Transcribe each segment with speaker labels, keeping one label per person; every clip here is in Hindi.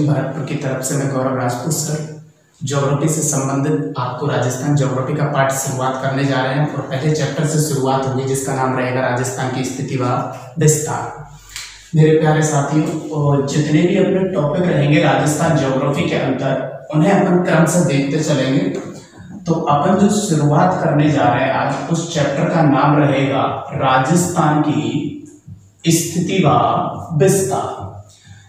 Speaker 1: कोचिंग भरतपुर की तरफ से मैं गौरव राजपूत सर ज्योग्राफी से संबंधित आपको राजस्थान ज्योग्राफी का पाठ शुरुआत करने जा रहे हैं और पहले चैप्टर से शुरुआत होगी जिसका नाम रहेगा राजस्थान की स्थिति व विस्तार। मेरे प्यारे साथियों, और जितने भी अपने टॉपिक रहेंगे राजस्थान ज्योग्राफी के अंदर उन्हें अपन क्रम से देखते चलेंगे। तो अपन जो शुरुआत करने जा रहे हैं आज, उस चैप्टर का नाम रहेगा राजस्थान की स्थिति व विस्तार।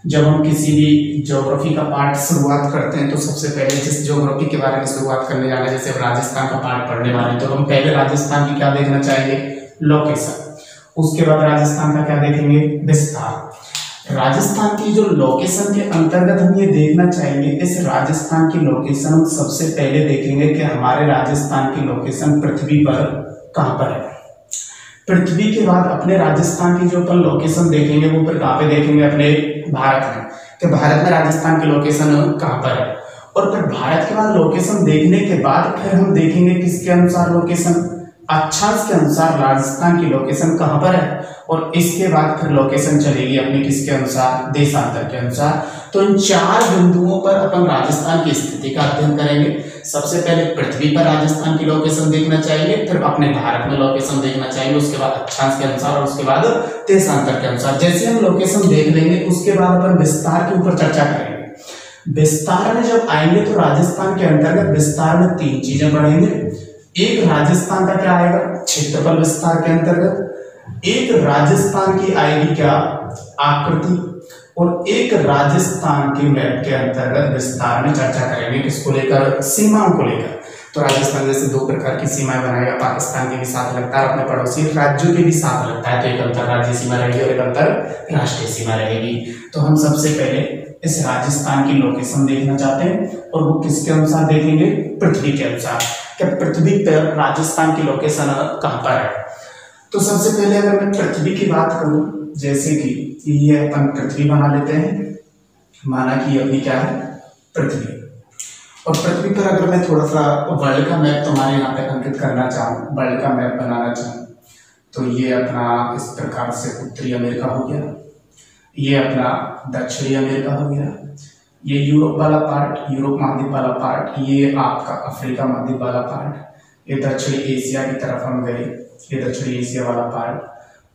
Speaker 1: जब हम किसी भी ज्योग्राफी का पाठ शुरुआत करते हैं तो सबसे पहले जिस ज्योग्राफी के बारे में शुरुआत करने जा रहे हैं, जैसे राजस्थान का पाठ पढ़ने वाले हैं, तो हम पहले राजस्थान की क्या देखना चाहेंगे? लोकेशन। उसके बाद राजस्थान का क्या देखेंगे? विस्तार। राजस्थान की जो लोकेशन के अंतर्गत हम ये देखना चाहेंगे, इस राजस्थान की लोकेशन हम सबसे पहले देखेंगे कि हमारे राजस्थान की लोकेशन पृथ्वी पर कहां पर है। पृथ्वी के बाद अपने राजस्थान की जो अपन लोकेशन देखेंगे वो फिर कहां पे देखेंगे? अपने भारत में, कि भारत में राजस्थान की लोकेशन कहां पर है। और फिर भारत के बाद लोकेशन देखने के बाद फिर हम देखेंगे किसके अनुसार लोकेशन? अक्षांश के अनुसार राजस्थान की लोकेशन कहां पर है। और इसके बाद फिर लोकेशन चलेगी अपने किसके अनुसार? देशांतर के अनुसार। तो इन चार बिंदुओं पर अपन राजस्थान की स्थिति का अध्ययन करेंगे। सबसे पहले पृथ्वी पर राजस्थान की लोकेशन देखना चाहिए, फिर अपने भारत में लोकेशन देखना चाहिए, उसके बाद अक्षांश के अनुसार और उसके बाद देशांतर के अनुसार। जैसे हम लोकेशन देख लेंगे उसके बाद अपन विस्तार के ऊपर चर्चा करेंगे। विस्तार में जब आएंगे तो राजस्थान के अंतर्गत विस्तार में तीन चीजें पढ़ेंगे। एक राजस्थान का क्या आएगा? क्षेत्रफल विस्तार के अंतर्गत। एक राजस्थान की आएगी क्या? आकृति। और एक राजस्थान के मैप के अंतर्गत विस्तार में चर्चा करेंगे। किसको लेकर? सीमाओं को लेकर। तो राजस्थान जैसे दो प्रकार की सीमाएं बनाएगा, पाकिस्तान के भी साथ लगता है, अपने पड़ोसी राज्यों के भी साथ लगता है। तो एक अंतरराज्यीय सीमा रहेगी और एक अंतरराष्ट्रीय सीमा रहेगी। तो हम सबसे पहले इस राजस्थान की लोकेशन देखना चाहते हैं और वो किसके अनुसार देखेंगे? पृथ्वी के अनुसार। कि पृथ्वी पर राजस्थान की लोकेशन कहां पर है। तो सबसे पहले अगर मैं पृथ्वी की बात करूं, जैसे कि ये अपन पृथ्वी बना लेते हैं, माना कि अपनी क्या है? पृथ्वी। और पृथ्वी पर अगर मैं थोड़ा सा वर्ल्ड का मैप तुम्हारे यहाँ पे अंकित करना चाहूँ, वर्ल्ड का मैप बनाना चाहूँ, तो ये अपना इस प्रकार से उत्तरी अमेरिका हो गया, ये अपना दक्षिणी अमेरिका हो गया, ये यूरोप वाला पार्ट, यूरोप महाद्वीप वाला पार्ट, ये आपका अफ्रीका महाद्वीप वाला पार्ट, ये दक्षिणी एशिया की तरफ हम गए, ये दक्षिणी एशिया वाला पार्ट,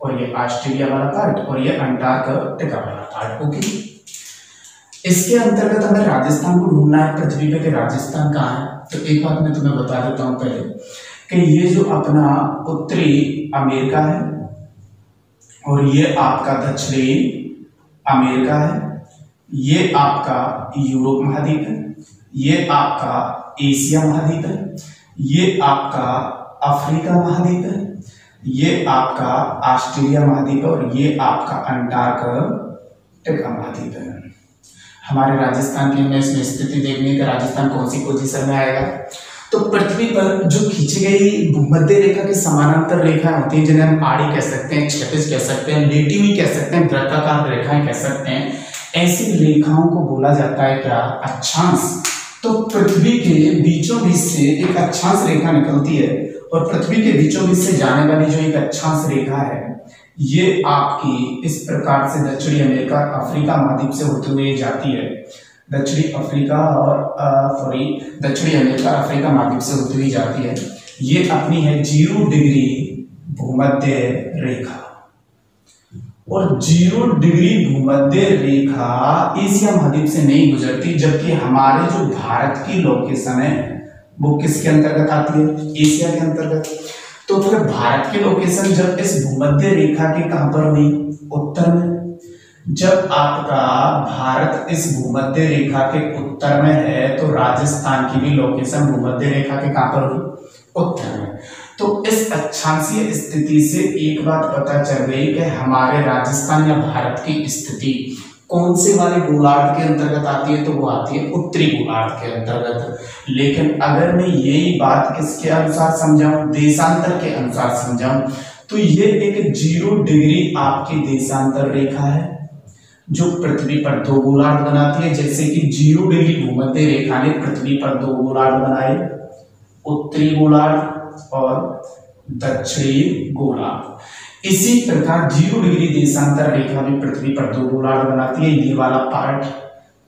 Speaker 1: और ये ऑस्ट्रेलिया वाला पार्ट, और ये अंटार्कटिका वाला पार्ट। ओके, इसके अंतर्गत हमें राजस्थान को ढूंढना है पृथ्वी पे कि राजस्थान कहाँ है। तो एक बात मैं तुम्हें बता देता हूँ पहले कि ये जो अपना उत्तरी अमेरिका है और ये आपका दक्षिणी अमेरिका है, ये आपका यूरोप महाद्वीप है, ये आपका एशिया महाद्वीप है, ये आपका अफ्रीका महाद्वीप है, ये आपका ऑस्ट्रेलिया महाद्वीप है और ये आपका अंटार्कटिका महाद्वीप है। हमारे राजस्थान की हमें इसमें स्थिति देखनी है कि राजस्थान कौन सी पोजीशन में आएगा। तो पृथ्वी पर जो खींची गई भूमध्य रेखा की समानांतर रेखाएं होती हैं, जिन्हें हम आड़ी कह सकते हैं, क्षैतिज कह सकते हैं, लेटी कह सकते हैं, वृत्ताकार रेखाएं कह सकते हैं, ऐसी रेखाओं को बोला जाता है क्या? अक्षांश। तो पृथ्वी के बीचों बीच से एक अक्षांश रेखा निकलती है और पृथ्वी के बीचों बीच से जाने वाली जो एक अक्षांश रेखा है, ये आपकी इस प्रकार से दक्षिणी अमेरिका अफ्रीका महाद्वीप से होते हुए जाती है। दक्षिणी अफ्रीका और दक्षिणी अमेरिका अफ्रीका महाद्वीप से होती हुई जाती है। ये अपनी है 0 डिग्री भूमध्य रेखा, और 0 डिग्री भूमध्य रेखा एशिया महाद्वीप से नहीं गुजरती, जबकि हमारे जो भारत की लोकेशन है वो किसके अंतर्गत आती है? एशिया के अंतर्गत। तो फिर भारत की लोकेशन जब इस भूमध्य रेखा के कहां पर हुई? उत्तर में। जब आपका भारत इस भूमध्य रेखा के उत्तर में है तो राजस्थान की भी लोकेशन भूमध्य रेखा के कहां पर हुई? उत्तर में। तो इस अक्षांशीय स्थिति से एक बात पता चल गई कि हमारे राजस्थान या भारत की स्थिति कौन से वाले गोलार्ध के अंतर्गत आती है? तो वो आती है उत्तरी गोलार्ध के अंतर्गत। लेकिन अगर मैं यही बात किसके अनुसार समझाऊं? देशांतर के अनुसार समझाऊं, तो ये एक 0 डिग्री आपकी देशांतर रेखा है जो पृथ्वी पर दो गोलार्ध बनाती है। जैसे कि 0 डिग्री भूमध्य रेखा ने पृथ्वी पर दो गोलार्ध बनाए, उत्तरी गोलार्ध और दक्षिणी गोलार्ध। इसी प्रकार 0 डिग्री देशांतर रेखा भी पृथ्वी पर दो गोलार्ध बनाती है। ये वाला पार्ट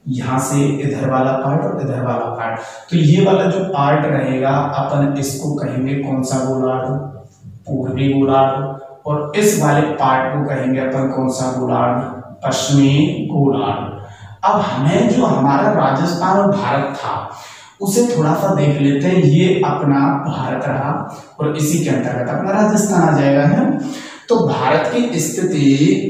Speaker 1: यहाँ से इधर वाला पार्ट और इधर वाला पार्ट। तो ये वाला जो पार्ट रहेगा अपन इसको कहेंगे कौन सा गोलार्ध, पूर्वी गोलार्ध, और इस वाले पार्ट को कहेंगे अपन कौन सा गोलार्ध, पश्चिमी गोलार्ध। अब हमें जो हमारा राजस्थान और भारत था उसे थोड़ा सा देख लेते हैं। ये अपना भारत रहा और इसी के अंतर्गत अपना राजस्थान आ जाएगा है। तो भारत की स्थिति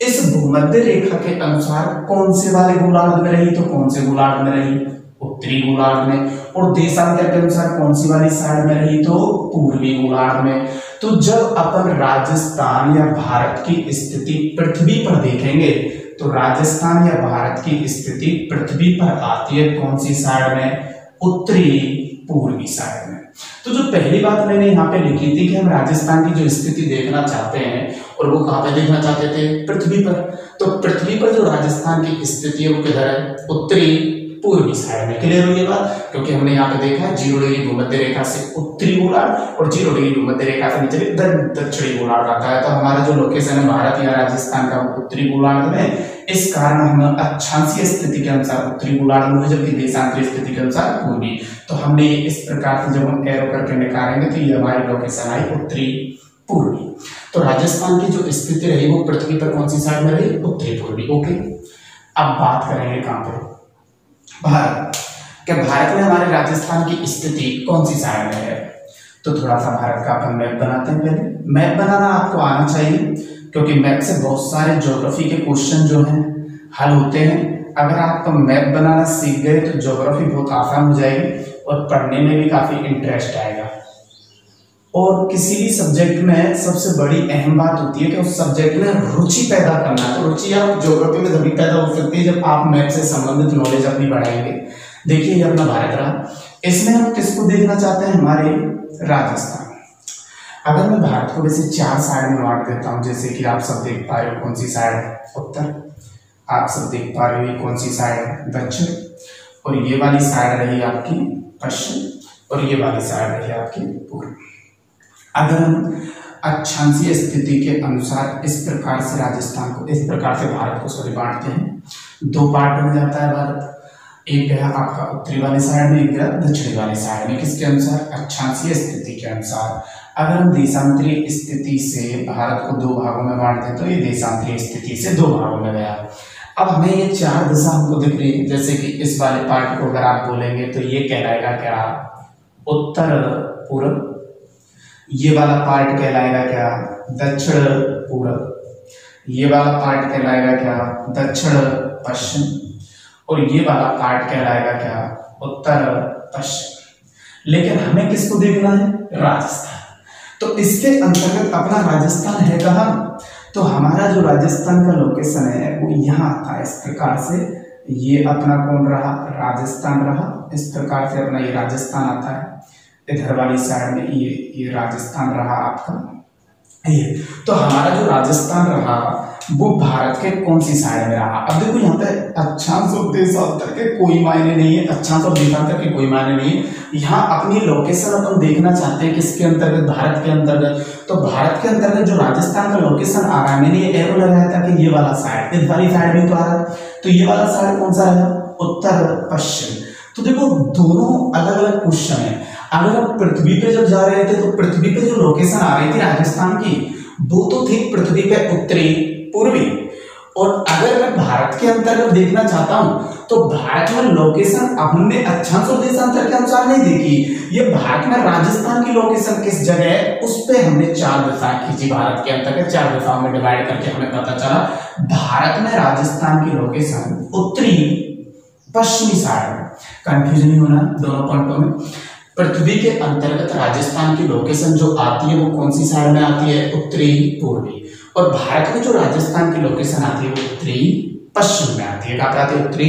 Speaker 1: इस भूमध्य रेखा के अनुसार कौन से वाले गोलार्ध में रही, तो कौन से गोलार्ध में रही, उत्तरी गोलार्ध में, और देशांतर के अनुसार कौन सी वाली साइड में रही, तो पूर्वी गोलार्ध में। तो जब अपन राजस्थान या भारत की स्थिति पृथ्वी पर देखेंगे तो राजस्थान या भारत की स्थिति पृथ्वी पर आती है कौन सी साइड में, उत्तरी पूर्वी साइड में। तो जो पहली बात मैंने यहाँ पे लिखी थी कि हम राजस्थान की जो स्थिति देखना चाहते हैं और वो कहाँ पे देखना चाहते थे, पृथ्वी पर। तो पृथ्वी पर जो राजस्थान की स्थिति है वो किधर है, उत्तरी पूर्वी साइड में। क्लियर हुई ये बात, क्योंकि हमने यहाँ पे देखा है 0 डिग्री भूमध्य रेखा से उत्तरी गोलार्ध और 0 डिग्री भूमध्य रेखा से नीचे दक्षिणी गोलार्ध आता है। तो हमारा जो लोकेशन है भारत या राजस्थान का उत्तरी गोलार्ध में, इस कारण हम अक्षांशीय स्थिति के अनुसार उत्तरी गोलार्ध में, जबकि देशांतरीय स्थिति के अनुसार पूर्वी। तो हमने इस प्रकार से जब हम एरो करके निकालेंगे तो ये हमारी लोकेशन आई उत्तरी पूर्वी। तो राजस्थान की जो स्थिति रही वो पृथ्वी पर कौन सी साइड में रही, उत्तरी पूर्वी। ओके, अब बात करेंगे कहां पे, भारत। क्या भारत में हमारे राजस्थान की स्थिति कौन सी साइड में है। तो थोड़ा सा भारत का अपन मैप बनाते हैं। पहले मैप बनाना आपको आना चाहिए, क्योंकि मैप से बहुत सारे ज्योग्राफी के क्वेश्चन जो हैं हल होते हैं। अगर आप मैप बनाना सीख गए तो ज्योग्राफी बहुत आसान हो जाएगी और पढ़ने में भी काफी इंटरेस्ट आएगा। और किसी भी सब्जेक्ट में सबसे बड़ी अहम बात होती है कि उस सब्जेक्ट में रुचि पैदा करना। तो रुचि आप ज्योग्राफी में तभी पैदा हो सकती है जब आप मैप से संबंधित नॉलेज अपनी बढ़ाएंगे। देखिए ये अपना भारत रहा, इसमें हम किसको देखना चाहते हैं, हमारे राजस्थान। अगर मैं भारत को वैसे 4 साइड में बांट देता हूँ, जैसे कि आप सब देख पा रहे हो कौन सी साइड है, उत्तर। आप सब देख पा रहे हो कौन सी साइड है, दक्षिण। और ये वाली साइड रही आपकी पश्चिम, और ये वाली साइड रही आपकी पूर्व। अगर हम अक्षांशीय स्थिति के अनुसार इस प्रकार से राजस्थान को, इस प्रकार से भारत को बांटते हैं, 2 पार्ट बन जाता है भारत। एक गया आपका उत्तरी वाली साइड में, एक गया दक्षिणी वाली साइड में। किसके अनुसार, अक्षांशीय स्थिति के अनुसार। अगर हम देशांतरीय स्थिति से भारत को 2 भागों में बांट दें तो ये देशांतरीय स्थिति से 2 भागों में गया। अब हमें ये 4 दिशा हमको दिख रही है, जैसे कि इस वाले पार्ट को अगर आप बोलेंगे तो ये कहलाएगा क्या, उत्तर पूर्व। ये वाला पार्ट कहलाएगा क्या, दक्षिण पूर्व। ये वाला पार्ट कहलाएगा क्या, दक्षिण पश्चिम। और ये वाला पार्ट कहलाएगा क्या, उत्तर पश्चिम। लेकिन हमें किसको देखना है, राजस्थान। तो इसके अंतर्गत अपना राजस्थान है कहाँ, तो हमारा जो राजस्थान का लोकेशन है वो यहाँ आता है इस प्रकार से। ये अपना कौन रहा, राजस्थान रहा। इस प्रकार से अपना ये राजस्थान आता है, इधर वाली साइड में ये राजस्थान रहा आपका ये। तो हमारा जो राजस्थान रहा वो भारत के कौन सी साइड में रहा। अब देखो यहाँ पे अक्षांश और देशांतर के कोई मायने नहीं है, अक्षांश और देशांतर के कोई मायने नहीं है। यहाँ अपनी लोकेशन अपन देखना चाहते हैं किसके अंतर्गत, भारत के अंतर्गत। तो भारत के अंतर्गत जो राजस्थान का लोकेशन आ रहा है, मैंने ये एरो लगाया था कि ये वाला साइड, इस वाली साइड भी तो आ रहा है। तो ये वाला साइड कौन सा है, उत्तर पश्चिम। तो देखो दोनों अलग अलग क्वेश्चन है। अगर हम पृथ्वी पे जब जा रहे थे तो पृथ्वी पे जो लोकेशन आ रही थी राजस्थान की वो तो थी पृथ्वी पे उत्तरी पूर्वी। और अगर मैं भारत के अंतर्गत देखना चाहता हूं तो भारत में लोकेशन हमने अक्षांश और देशांतर के अनुसार नहीं देखी। ये भारत में राजस्थान की लोकेशन किस जगह है उस पे हमने 4 दिशा खींची। भारत के अंतर्गत 4 दिशाओं में डिवाइड करके हमें पता चला भारत में राजस्थान की लोकेशन उत्तरी पश्चिमी साइड में। कंफ्यूजन नहीं होना दोनों पॉइंटों में। पृथ्वी के अंतर्गत राजस्थान की लोकेशन जो आती है वो कौन सी साइड में आती है, उत्तरी पूर्वी। और भारत में जो राजस्थान की लोकेशन आती है वो उत्तरी पश्चिम में आती है। कहाँ आती है, उत्तरी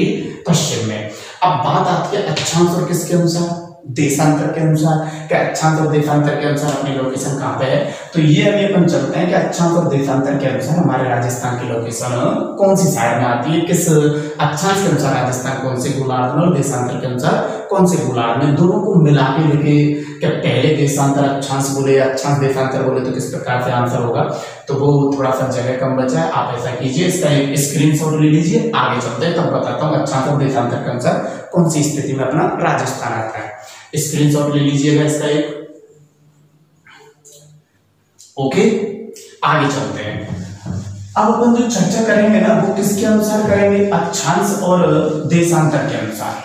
Speaker 1: पश्चिम में। अब बात आती है अक्षांश और किसके अनुसार, देशांतर के अनुसार, क्या अक्षांश और देशांतर के अनुसार अपनी लोकेशन कहाँ पे है। तो ये अभी अपन चलते हैं कि अक्षांश और देशांतर के अनुसार हमारे राजस्थान की लोकेशन कौन सी साइड में आती है, किस अक्षांश के अनुसार राजस्थान कौन से गोलार्ध में और देशांतर के अनुसार कौन से गोलार्ध में, दोनों को मिला के लेके क्या पहले देशांतर अक्षांश बोले या अक्षांश देशांतर बोले तो किस प्रकार से आंसर होगा। तो वो थोड़ा सा जगह कम बचा है, आप ऐसा कीजिए, इसका एक स्क्रीनशॉट ले लीजिए, आगे चलते हैं तब बताता हूँ अक्षांश और देशांतर के अनुसार कौन सी स्थिति में अपना राजस्थान आता है। स्क्रीनशॉट ले लीजिएगा इसका एक। ओके, आगे चलते हैं। अब अपन जो चर्चा करेंगे ना वो किसके अनुसार करेंगे, अक्षांश और देशांतर के अनुसार,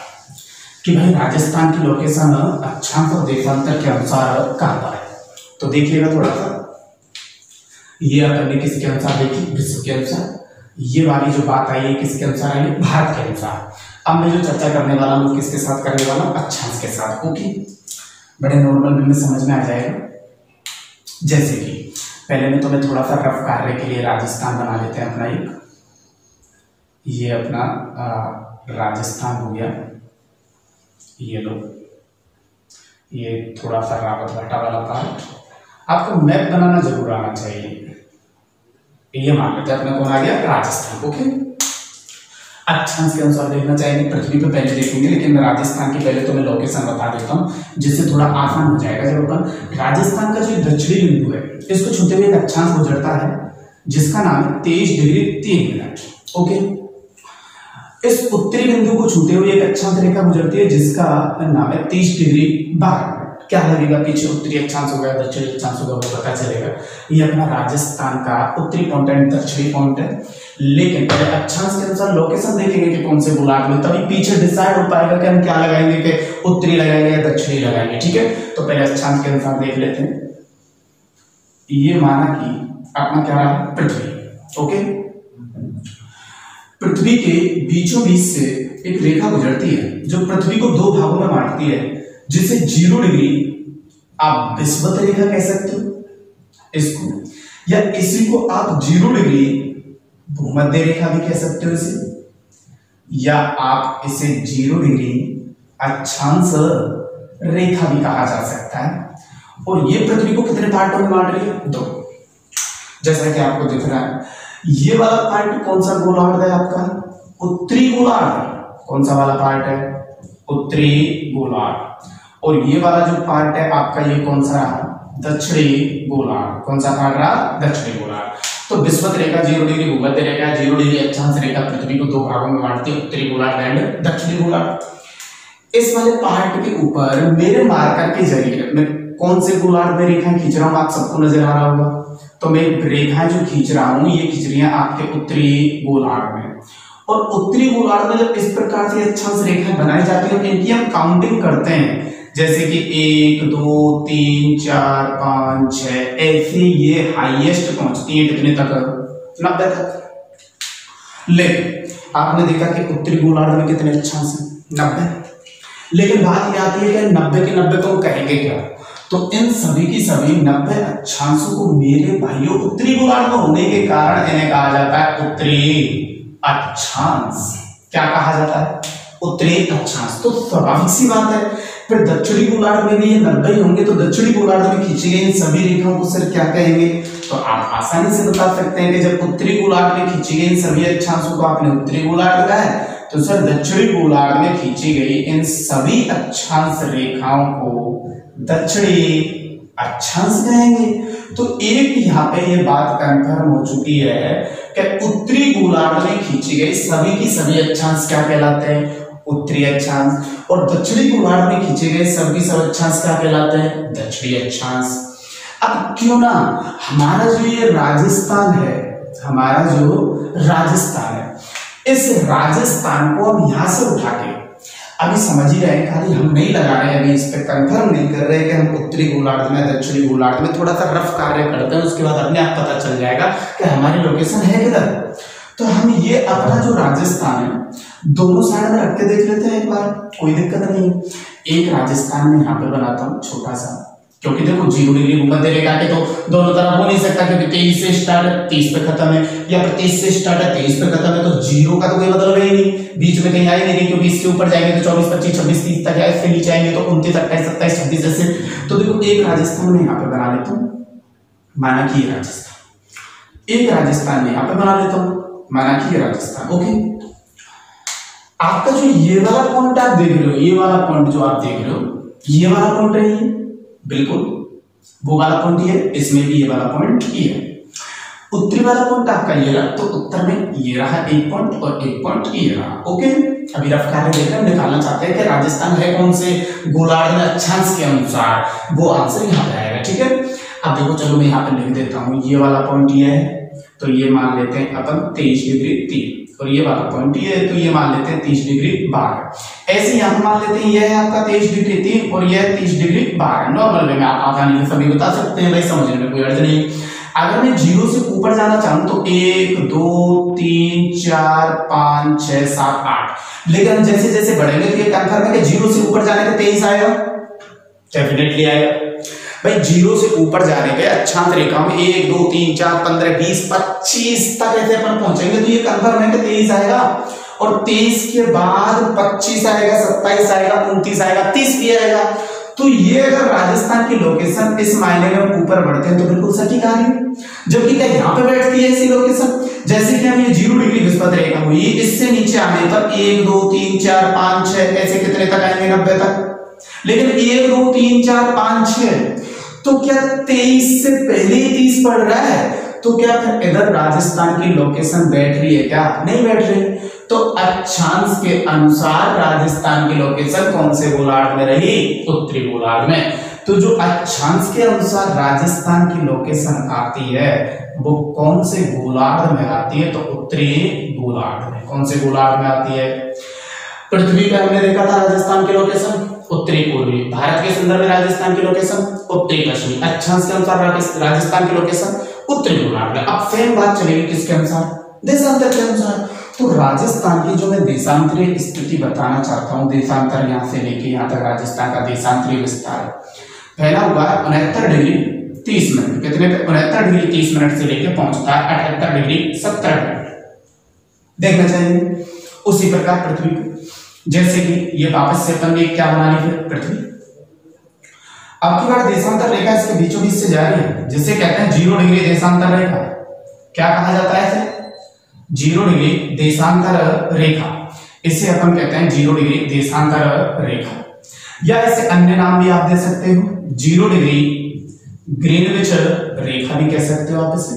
Speaker 1: कि भाई राजस्थान की लोकेशन अक्षांश और देशांतर के अनुसार कहां पर है। तो देखिएगा थोड़ा सा, ये अपन ने किसके अनुसार देखी, विश्व के अनुसार। ये वाली जो बात आई है किसके अनुसार आई, भारत के अनुसार। अब मैं जो चर्चा करने वाला हूँ किसके साथ करने वाला हूँ, अक्षांश के साथ। ओके, बड़े नॉर्मल वे में समझ में आ जाएगा। जैसे कि पहले में तो मैं थोड़ा सा रफ कार्य के लिए राजस्थान बना लेते हैं अपना एक, ये अपना राजस्थान हो गया, ये लो, ये थोड़ा सा रावत भाटा वाला पार्ट। आपको मैप बनाना जरूर आना चाहिए। ये मान लेते हैं अपना कौन आ गया, राजस्थान। ओके, अक्षांश के अनुसार देखना चाहेंगे, पृथ्वी पे पहले देखेंगे, लेकिन राजस्थान की पहले तो मैं लोकेशन बता देता हूँ जिससे थोड़ा आसान हो जाएगा। जब अपन राजस्थान का जो दक्षिणी बिंदु है इसको छूते हुए एक अक्षांश गुजरता है जिसका नाम है 23 डिग्री 3 मिनट। ओके, इस उत्तरी बिंदु को छूते हुए एक अक्षांश रेखा गुजरती है जिसका नाम है 30 डिग्री 12 मिनट। क्या लगेगा पीछे, उत्तरी अक्षांश होगा दक्षिणी अक्षांश होगा वो पता चलेगा। ये अपना राजस्थान का उत्तरी पॉइंट एंड दक्षिणी पॉइंट है, लेकिन पहले अक्षांश के अनुसार लोकेशन देखेंगे कि कौन से गोलार्ध में, तभी पीछे डिसाइड हो पाएगा कि हम क्या लगाएंगे, कि उत्तरी लगाएंगे या दक्षिणी लगाएंगे। ठीक है, तो पहले अक्षांश के अनुसार देख लेते हैं। ये माना कि अपना क्या रहा, पृथ्वी। ओके, पृथ्वी के बीचों बीच से एक रेखा गुजरती है जो पृथ्वी को दो भागों में बांटती है, जिसे 0 डिग्री आप विषुवत रेखा कह सकते हो इसको, या इसी को आप 0 डिग्री भूमध्य रेखा भी कह सकते हो इसे, या आप इसे 0 डिग्री अक्षांश रेखा भी कहा जा सकता है। और ये पृथ्वी को कितने पार्टों में बांट रही है, 2। जैसा कि आपको दिख रहा है, ये वाला पार्ट कौन सा गोलार्ध है आपका, उत्तरी गोलार्ध। कौन सा वाला पार्ट है, उत्तरी गोलार्ध। और ये वाला जो पार्ट है आपका ये कौन सा रहा, दक्षिणी गोलार्ध। कौन सा पार्ट रहा, दक्षिणी गोलार्ध। तो विषुवत रेखा 0 डिग्री, भूमध्य रेखा 0 डिग्री, अक्षांश रेखा पृथ्वी को 2 भागों में बांटती है, उत्तरी गोलार्ध एंड दक्षिणी गोलार्ध। इस वाले पार्ट के ऊपर मेरे मार्कर के जरिए मैं कौन से गोलार्ध में रेखाएं खींच रहा हूं, आप सबको नजर आ रहा होगा। तो मैं रेखाएं जो खींच रहा हूं ये खींच रही हैं आपके उत्तरी गोलार्ध में। और उत्तरी गोलार्ध में जब इस प्रकार से अक्षांश रेखाएं बनाई जाती है इनकी हम काउंटिंग करते हैं, जैसे कि 1 2 3 4 5 6 ऐसे ये हाईएस्ट पहुंचती है कितने तक, 90 तक। लेकिन आपने देखा कि उत्तरी गोलार्ध में कितने अक्षांश हैं, 90। लेकिन बात यह आती है कि 90 के 90 को कहेंगे क्या, तो इन सभी की सभी 90 अक्षांशों को मेरे भाइयों उत्तरी गोलार्ध में होने के कारण इन्हें कहा जाता है उत्तरी अक्षांश। क्या कहा जाता है, उत्तरी अक्षांश। तो स्वाभाविक सी बात है फिर दक्षिणी गोलार्ध में भी ये 90 होंगे, तो दक्षिणी गोलार्ध में खींची गई इन सभी रेखाओं को सर क्या कहेंगे, तो आप आसानी से बता सकते हैं कि जब उत्तरी गोलार्ध में खींची गई इन सभी अक्षांशों को आपने उत्तरी गोलार्ध कहा है, तो सर दक्षिणी गोलार्ध में खींची गई इन सभी अक्षांश रेखाओं को दक्षिणी अक्षांश कहेंगे। तो एक यहाँ पे ये बात कंफर्म हो चुकी है कि उत्तरी गोलार्ध में खींची गई सभी की सभी अक्षांश क्या कहलाते हैं, उत्तरी अक्षांश। और दक्षिणी गोलार्ध में खींचे गए सभी सब अक्षांश क्या कहलाते हैं, दक्षिणी अक्षांश। अब क्यों ना हमारा जो ये राजस्थान है, हमारा जो राजस्थान है, इस राजस्थान को हम यहां से उठा के, अभी समझ ही रहे हैं, खाली हम नहीं लगा रहे हैं, अभी इस पे कंफर्म नहीं कर रहे कि हम उत्तरी गोलार्ध में दक्षिणी गोलार्ध में, थोड़ा सा रफ कार्य करते हैं, उसके बाद अपने आप पता चल जाएगा कि हमारी लोकेशन है किधर। तो हम ये अपना जो राजस्थान है दोनों साइड में रख के देख लेते हैं एक बार, कोई दिक्कत नहीं है। एक राजस्थान में यहाँ पे बनाता हूँ छोटा सा, क्योंकि देखो 0 डिग्री भूमध्य रेखा के तो दोनों तरफ हो नहीं सकता, क्योंकि 23 से स्टार्ट है 30 पे खत्म है, या फिर 30 से स्टार्ट है 23 पे खत्म है, तो 0 का तो कोई मतलब ही नहीं, बीच में कहीं आ ही नहीं, क्योंकि इसके ऊपर जाएंगे तो 24 25 26 30 तक है, इसके नीचे आएंगे तो 29 28 27 26 जैसे। तो देखो एक राजस्थान में यहाँ पे बना लेता हूँ, माना कि ये राजस्थान, एक राजस्थान में यहाँ पे बना लेता हूँ, माना कि ये राजस्थान। ओके, आपका जो ये वाला पॉइंट आप देख रहे हो, ये वाला पॉइंट जो आप देख रहे हो, ये वाला पॉइंट है, ये बिल्कुल वो वाला पॉइंट ये है, इसमें भी ये वाला पॉइंट ये है। उत्तरी वाला पॉइंट आपका ये रहा, तो उत्तर में ये रहा एक पॉइंट और एक पॉइंट ये रहा। ओके, अभी रफ कार्य देख रहे हैं, निकालना चाहते हैं कि राजस्थान है कौन से गोलार्ध में अक्षांश के अनुसार, वो आंसर यहाँ पे आएगा। ठीक है, अब देखो चलो मैं यहाँ पे लिख देता हूँ, ये वाला पॉइंट ये है, तो ये मान लेते हैं अपन 23 डिग्री 3, और ये वाला पॉइंट ये है, तो ये मान लेते हैं 30 डिग्री 12। ऐसे यहाँ मान लेते हैं ये है आपका 23 डिग्री 3 और ये है 30 डिग्री 12। नॉर्मल वे में आप आसानी से सभी बता सकते हैं भाई, समझने में कोई अर्थ नहीं। अगर मैं 0 से ऊपर जाना चाहूँ तो 1 2 3 4 5 6 7 8, लेकिन जैसे जैसे बढ़ेंगे तो ये कंफर्म है कि 0 से ऊपर जाने पे 23 आएगा, डेफिनेटली आएगा भाई। 0 से ऊपर जाने पे अक्षांश रेखा में 1 2 3 4 15 20 25 तक ऐसे अपन पहुंचेंगे तो ये कंफर्म है कि 23 आएगा, और 23 के बाद 25 आएगा, 27 आएगा, 29 आएगा, 30 भी आएगा। तो ये अगर राजस्थान की लोकेशन इस मायने में ऊपर बढ़ते हैं तो बिल्कुल सटीक आ रही है, जबकि क्या यहाँ पे बैठती है ऐसी लोकेशन, जैसे कि हम ये 0 डिग्री विस्पत रेखा हुई, इससे नीचे आने पर 1 2 3 4 5 6 ऐसे कितने तक आएंगे, 90 तक। लेकिन 1 2 3 4 5 6 तो क्या 23 से पहले ही 30 पड़ रहा है, तो क्या फिर इधर राजस्थान की लोकेशन बैठ रही है क्या, नहीं बैठ रही। तो अक्षांश के अनुसार राजस्थान की लोकेशन कौन से गोलार्ध में रही, उत्तरी गोलार्ध में। तो जो अक्षांश के अनुसार राजस्थान की लोकेशन आती है वो कौन से गोलार्ध में आती है, तो उत्तरी गोलार्ध में। कौन से गोलार्ध में आती है, पृथ्वी पे हमने देखा था राजस्थान की लोकेशन उत्तरी पूर्वी, भारत के संदर्भ में राजस्थान की लोकेशन उत्तरी पश्चिमी, अक्षांश के अनुसार राजस्थान की लोकेशन उत्तरी गोलार्ध में। अब सेम बात चलेगी किसके अनुसार, देशांतर के अनुसार। तो राजस्थान की जो मैं देशांतरीय स्थिति बताना चाहता हूँ, देशांतर यहाँ से लेके यहाँ तक राजस्थान का देशांतरीय विस्तार फैला हुआ है 69 डिग्री 30 मिनट, कितने पे 69 डिग्री 30 मिनट से लेके पहुंचता है 78 डिग्री 70 मिनट, देखना चाहिए। उसी प्रकार पृथ्वी पे जैसे कि ये वापस से अपन ने क्या बनानी फिर पृथ्वी, अब की बार देशांतर रेखा इसके बीचों बीच से जा रही है, जिसे कहते हैं 0 डिग्री देशांतर रेखा। क्या कहा जाता है इसे, 0 डिग्री देशांतर रेखा, इसे अपन कहते हैं 0 डिग्री देशांतर रेखा, या इसे अन्य नाम भी आप दे सकते हो, 0 डिग्री ग्रीनविच रेखा भी कह सकते हो आप इसे,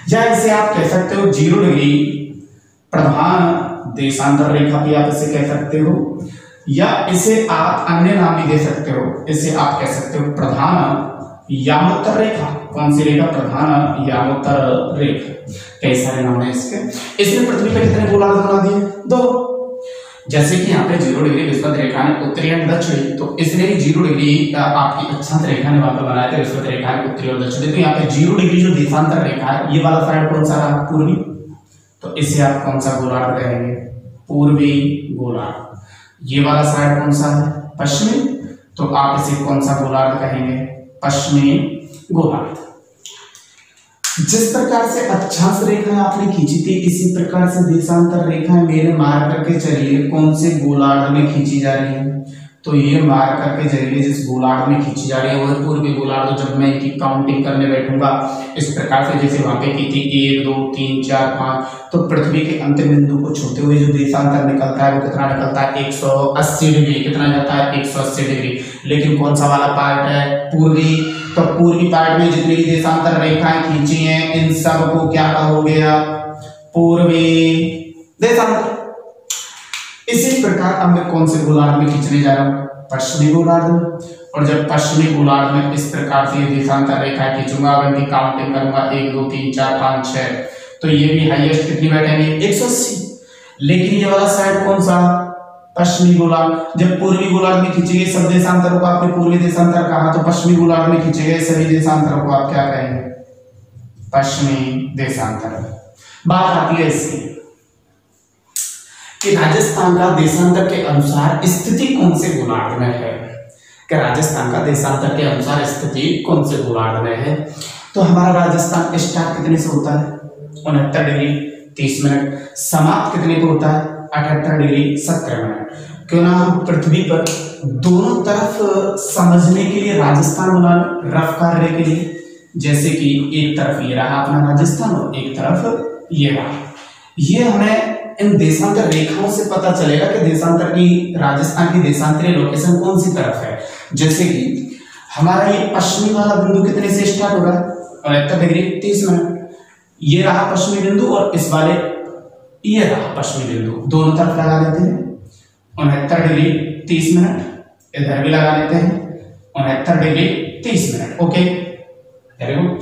Speaker 1: या इसे आप कह सकते हो 0 डिग्री प्रधान देशांतर रेखा भी आप इसे कह सकते हो, या इसे आप अन्य नाम भी दे सकते हो, इसे आप कह सकते हो प्रधान यामोत्तर रेखा। कौन सी रेखा, प्रधान यामोत्तर रेखा। कई सारे नाम है इसके। इसने पृथ्वी पे कितने गोलार्ध बना दिए, 2। जैसे कि यहाँ पे 0 डिग्री विस्पत रेखा ने उत्तरी एंड दक्षिणी, तो इसने भी 0 डिग्री आपकी अक्षांश रेखा ने वहां पे बनाया था, विस्पत रेखा ने उत्तरी और दक्षिणी। तो यहाँ पे 0 डिग्री जो देशांतर रेखा है, ये वाला साइड कौन सा रहा, पूर्वी, तो इसे आप कौन सा गोलार्ध कहेंगे, पूर्वी गोलार्ध। ये वाला साइड कौन सा है, पश्चिमी, तो आप इसे कौन सा गोलार्ध कहेंगे, पश्चिमी गोलार्ध। जिस प्रकार से अक्षांश रेखा आपने खींची थी, इसी प्रकार से देशांतर रेखा मेरे मार करके चलिए कौन से गोलार्ध में खींची जा रही है, तो ये मार करके चलिए जिस गोलार्ध में खींची जा रही है वह पूर्वी गोलार्ध। जब मैं इनकी काउंटिंग करने बैठूंगा इस प्रकार से जैसे वहां पे की थी 1 2 3 4 5, तो पृथ्वी के अंतिम बिंदु को छूते हुए जो देशांतर निकलता है वो कितना निकलता है, 180 डिग्री। कितना जाता है, 180 डिग्री। लेकिन कौन सा वाला पार्ट है, पूर्वी, तो पूर्वी पार्ट में जितनी भी देशांतर रेखाएं खींची हैं इन सब को क्या कहोगे आप, पूर्वी देशांतर। इसी प्रकार अब मैं कौन से गोलार्ध में खींचने जा रहा हूँ, पश्चिमी गोलार्ध में। और जब पश्चिमी गोलार्ध में इस प्रकार से ये देशांतर रेखाएं खींचूंगा, अगर इनकी काउंटिंग करूंगा 1 2 3 4 5 6, तो ये भी हाईएस्ट कितनी बैठेंगे, 180। लेकिन ये वाला साइड कौन सा, पश्चिमी गोलार्ध। जब पूर्वी गोलार्ध में खींचे गए सब देशांतरों को आपने पूर्वी देशांतर कहा, तो पश्चिमी गोलार्ध में खींचे गए सभी देशांतरों को आप क्या कहेंगे, पश्चिमी देशांतर। बात आती है इसकी कि राजस्थान का देशांतर के अनुसार स्थिति कौन से गोलार्ध में है। कि राजस्थान का देशांतर के अनुसार स्थिति कौन से गोलार्ध में है। तो हमारा राजस्थान स्टार्ट कितने से होता है 69 डिग्री 30 मिनट, समाप्त कितने को होता है 78 डिग्री 70 मिनट। क्यों ना हम पृथ्वी पर दोनों तरफ समझने के लिए राजस्थान बना रफ कार्य के लिए, जैसे कि एक तरफ ये रहा अपना राजस्थान और एक तरफ ये रहा, ये हमें इन देशांतर रेखाओं से पता चलेगा कि देशांतर की राजस्थान की देशांतरीय लोकेशन कौन सी तरफ है। जैसे कि हमारा ये पश्चिमी वाला बिंदु कितने से स्टार्ट हो रहा है 69 डिग्री 30 मिनट, ये रहा पश्चिमी बिंदु और इस वाले ये रहा पश्चिमी बिंदु, दोनों तरफ लगा लेते हैं 69 डिग्री 30 मिनट, इधर भी लगा लेते हैं 69 degree 30 minute. Okay very good.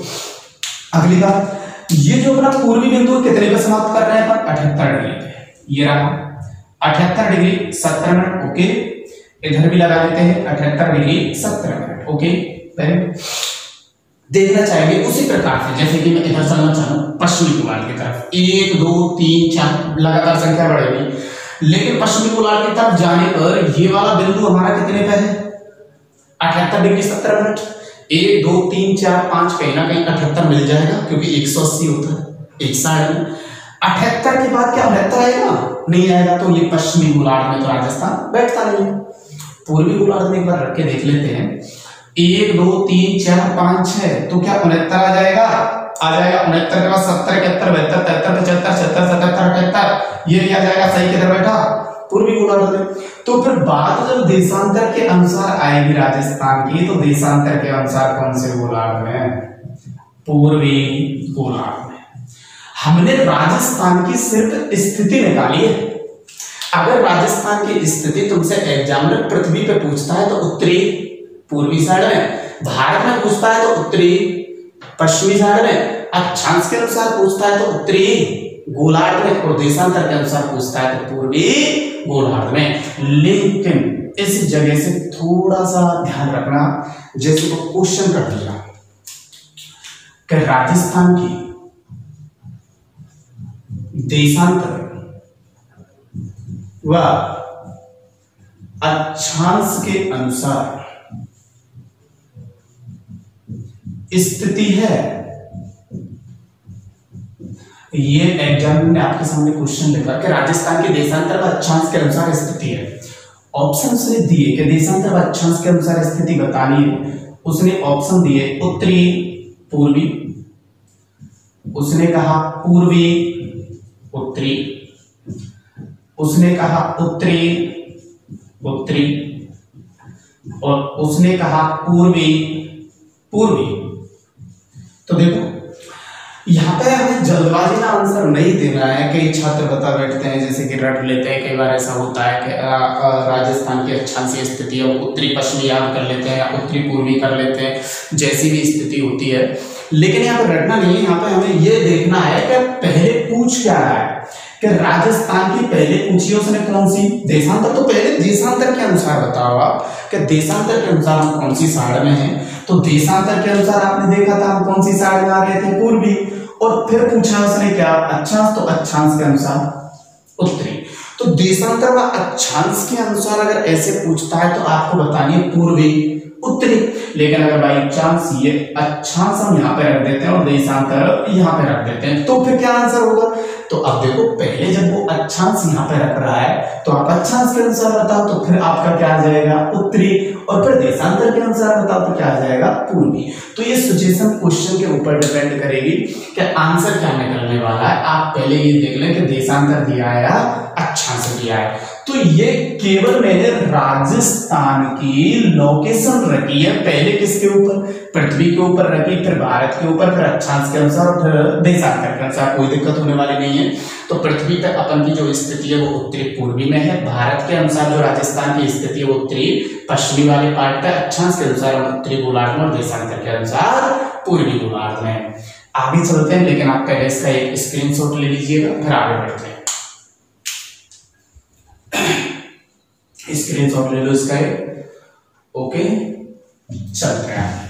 Speaker 1: अगली बात, ये जो अपना पूर्वी बिंदु कितने पे समाप्त कर रहे हैं अपन 78 डिग्री पे, ये रहा 78 डिग्री 70 मिनट। ओके इधर भी लगा लेते हैं 78 degree 70 minute. Okay very good. देखना चाहेंगे उसी प्रकार से जैसे कि मैं इधर चलना चाहूँ पश्चिमी गोलार्ध की तरफ, 1 2 3 4 लगातार संख्या बढ़ेगी, लेकिन पश्चिमी गोलार्ध की तरफ जाने पर ये वाला बिंदु हमारा कितने पे है 78 डिग्री 70 मिनट। 1 2 3 4 5 कहीं ना कहीं 78 मिल जाएगा क्योंकि 180 होता है एक साइड में। 78 के बाद क्या 69 आएगा नहीं आएगा, तो ये पश्चिमी गोलार्ध में तो राजस्थान बैठता नहीं है। पूर्वी गोलार्ध में एक बार रख के देख लेते हैं, 1 2 3 4 5 6, तो क्या 69 आ जाएगा 69 के बाद 70 71 72 73 75 76 77 78 ये भी आ जाएगा। सही किधर बैठा पूर्वी गोलार्ध में। तो फिर बात जब देशांतर के अनुसार आएगी राजस्थान की, तो देशांतर के अनुसार कौन से गोलार्ध में पूर्वी गोलार्ध में। हमने राजस्थान की सिर्फ स्थिति निकाली है। अगर राजस्थान की स्थिति तुमसे एग्जामिनर पृथ्वी पे पूछता है तो उत्तरी पूर्वी साइड में, भारत में पूछता है तो उत्तरी पश्चिमी साइड में, अक्षांश के अनुसार पूछता है तो उत्तरी गोलार्ध में, और देशांतर के अनुसार पूछता है तो पूर्वी गोलार्ध में। लेकिन इस जगह से थोड़ा सा ध्यान रखना, जैसे को क्वेश्चन कर दिया कि राजस्थान की देशांतर व अक्षांश के अनुसार स्थिति है, ये एग्जाम ने आपके सामने क्वेश्चन लिखा कि राजस्थान के देशांतर व अक्षांश के अनुसार स्थिति है। ऑप्शन से दिए कि देशांतर व अक्षांश के अनुसार स्थिति बतानी है, उसने ऑप्शन दिए उत्तरी पूर्वी, उसने कहा पूर्वी उत्तरी, उसने कहा उत्तरी उत्तरी, और उसने कहा पूर्वी पूर्वी। तो देखो यहाँ पे हमें जल्दबाजी में आंसर नहीं देना है। कई छात्र बता बैठते हैं, जैसे कि रट लेते हैं, कई बार ऐसा होता है कि राजस्थान की अक्षांशीय स्थिति है उत्तरी पश्चिमी याद कर लेते हैं या उत्तरी पूर्वी कर लेते हैं, जैसी भी स्थिति होती है। लेकिन यहाँ पे रटना नहीं है, यहाँ पे हमें ये देखना है कि पहले पूछ क्या रहा है, कि राजस्थान की पहले पूछी उसने कौन सी देशांतर, तो पहले देशांतर के अनुसार बताओ आप कि देशांतर के अनुसार हम कौन सी साइड में हैं। तो देशांतर के अनुसार आपने देखा था हम कौन सी साइड में आ गए थे पूर्वी, और फिर पूछा उसने क्या अक्षांश, तो अक्षांश के अनुसार उत्तरी। तो देशांतर व अक्षांश के अनुसार अगर ऐसे पूछता है तो आपको बतानी है पूर्वी उत्तरी। लेकिन अगर बाई चांस ये अक्षांश हम यहाँ पे रख देते हैं और देशांतर यहाँ पे रख देते हैं, तो फिर क्या आंसर होगा। तो अब देखो पहले जब वो अक्षांश यहाँ पे रख रहा है तो आप अक्षांश के अनुसार बताओ, तो फिर आपका क्या आ जाएगा उत्तरी, और फिर देशांतर के अनुसार बताओ तो क्या आ जाएगा पूर्वी। तो ये सिचुएशन क्वेश्चन के ऊपर डिपेंड करेगी कि आंसर क्या निकलने वाला है। आप पहले ये देख लें कि देशांतर दिया है या अक्षांश दिया है। तो ये केवल मैंने राजस्थान की लोकेशन रखी है, पहले किसके ऊपर पृथ्वी के ऊपर रखी, फिर भारत के ऊपर, फिर अक्षांश के अनुसार और फिर देशांतर के अनुसार। कोई दिक्कत होने वाली नहीं है। तो पृथ्वी पर अपन की जो स्थिति है वो उत्तरी पूर्वी में है, भारत के अनुसार जो राजस्थान की स्थिति है वो उत्तरी पश्चिमी वाले पार्ट पे, अक्षांश के अनुसार उत्तरी गोलार्ध में और देशांतर के अनुसार पूर्वी गोलार्ध में। आगे चलते हैं, लेकिन आप पहले इसका एक स्क्रीनशॉट ले लीजिएगा, फिर आगे बढ़ते हैं। स्क्रीनशॉट ले लो इसका। ओके चलते हैं।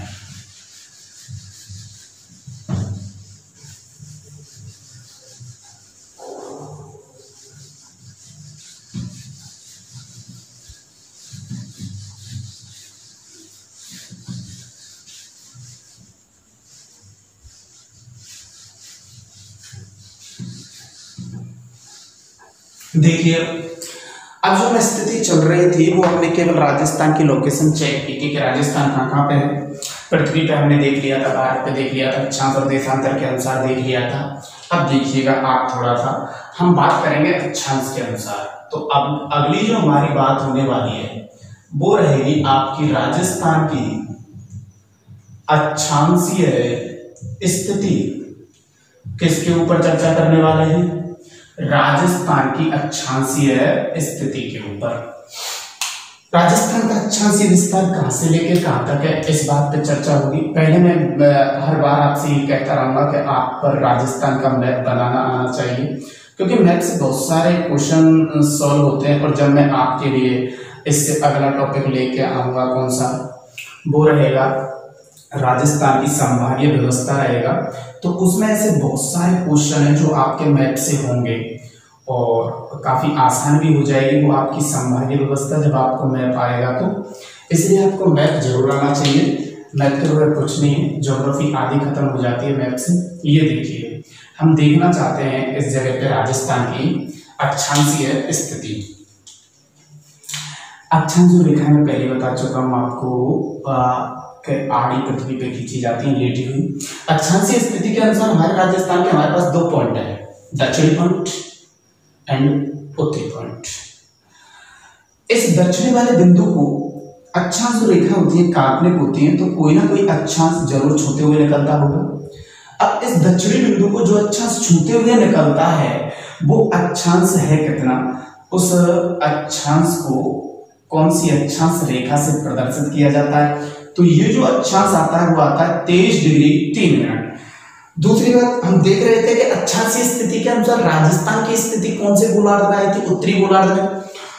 Speaker 1: देखिए अब जो स्थिति चल रही थी वो हमने केवल राजस्थान की लोकेशन चेक की थी कि राजस्थान कहाँ पे है। पृथ्वी पे हमने देख लिया था, भारत पे देख लिया था, अक्षांश और देशांतर के अनुसार देख लिया था। अब देखिएगा आप थोड़ा सा हम बात करेंगे अक्षांश के अनुसार। तो अब अगली जो हमारी बात होने वाली है वो रहेगी आपकी राजस्थान की अक्षांशीय स्थिति। किसके ऊपर चर्चा करने वाले हैं? राजस्थान की अक्षांशीय स्थिति के ऊपर। राजस्थान का अक्षांशीय विस्तार कहां से लेकर कहां तक है, इस बात पे चर्चा होगी। पहले मैं हर बार आपसे ये कहता रहूंगा कि आप पर राजस्थान का मैप बनाना आना चाहिए, क्योंकि मैप से बहुत सारे क्वेश्चन सॉल्व होते हैं। और जब मैं आपके लिए इससे अगला टॉपिक लेके आऊंगा कौन सा, वो रहेगा राजस्थान की संभागीय व्यवस्था रहेगा। तो उसमें ऐसे बहुत सारे क्वेश्चन हैं जो आपके मैप से होंगे और काफी आसान भी हो जाएगी वो आपकी संभागीय व्यवस्था जब आपको मैप आएगा। तो इसलिए आपको मैप जरूर आना चाहिए। मैप के बगैर कुछ नहीं है, ज्योग्राफी आदि खत्म हो जाती है मैप से। ये देखिए हम देखना चाहते हैं इस जगह पे राजस्थान की अक्षांशीय स्थिति। अक्षांश जो रेखा मैं पहले बता चुका हूँ आपको आड़ी पृथ्वी पे खींची जाती है लेटी हुई। अक्षांशीय स्थिति के अनुसार हमारे राजस्थान के हमारे पास 2 पॉइंट है, दक्षिणी पॉइंट एंड उत्तरी पॉइंट। इस दक्षिणी वाले बिंदु को अक्षांश जो रेखा होती है काल्पनिक होती है, तो कोई ना कोई अक्षांश जरूर छूते हुए निकलता होगा। अब इस दक्षिणी बिंदु को जो अक्षांश छूते हुए निकलता है वो अक्षांश है कितना, उस अक्षांश को कौन सी अक्षांश रेखा से प्रदर्शित किया जाता है। तो ये जो अक्षांश आता है वो आता है 23 डिग्री 3 मिनट। दूसरी बात हम देख रहे थे कि अक्षांशीय स्थिति के अनुसार राजस्थान की स्थिति कौन से गोलार्ध में आई थी, उत्तरी गोलार्ध में।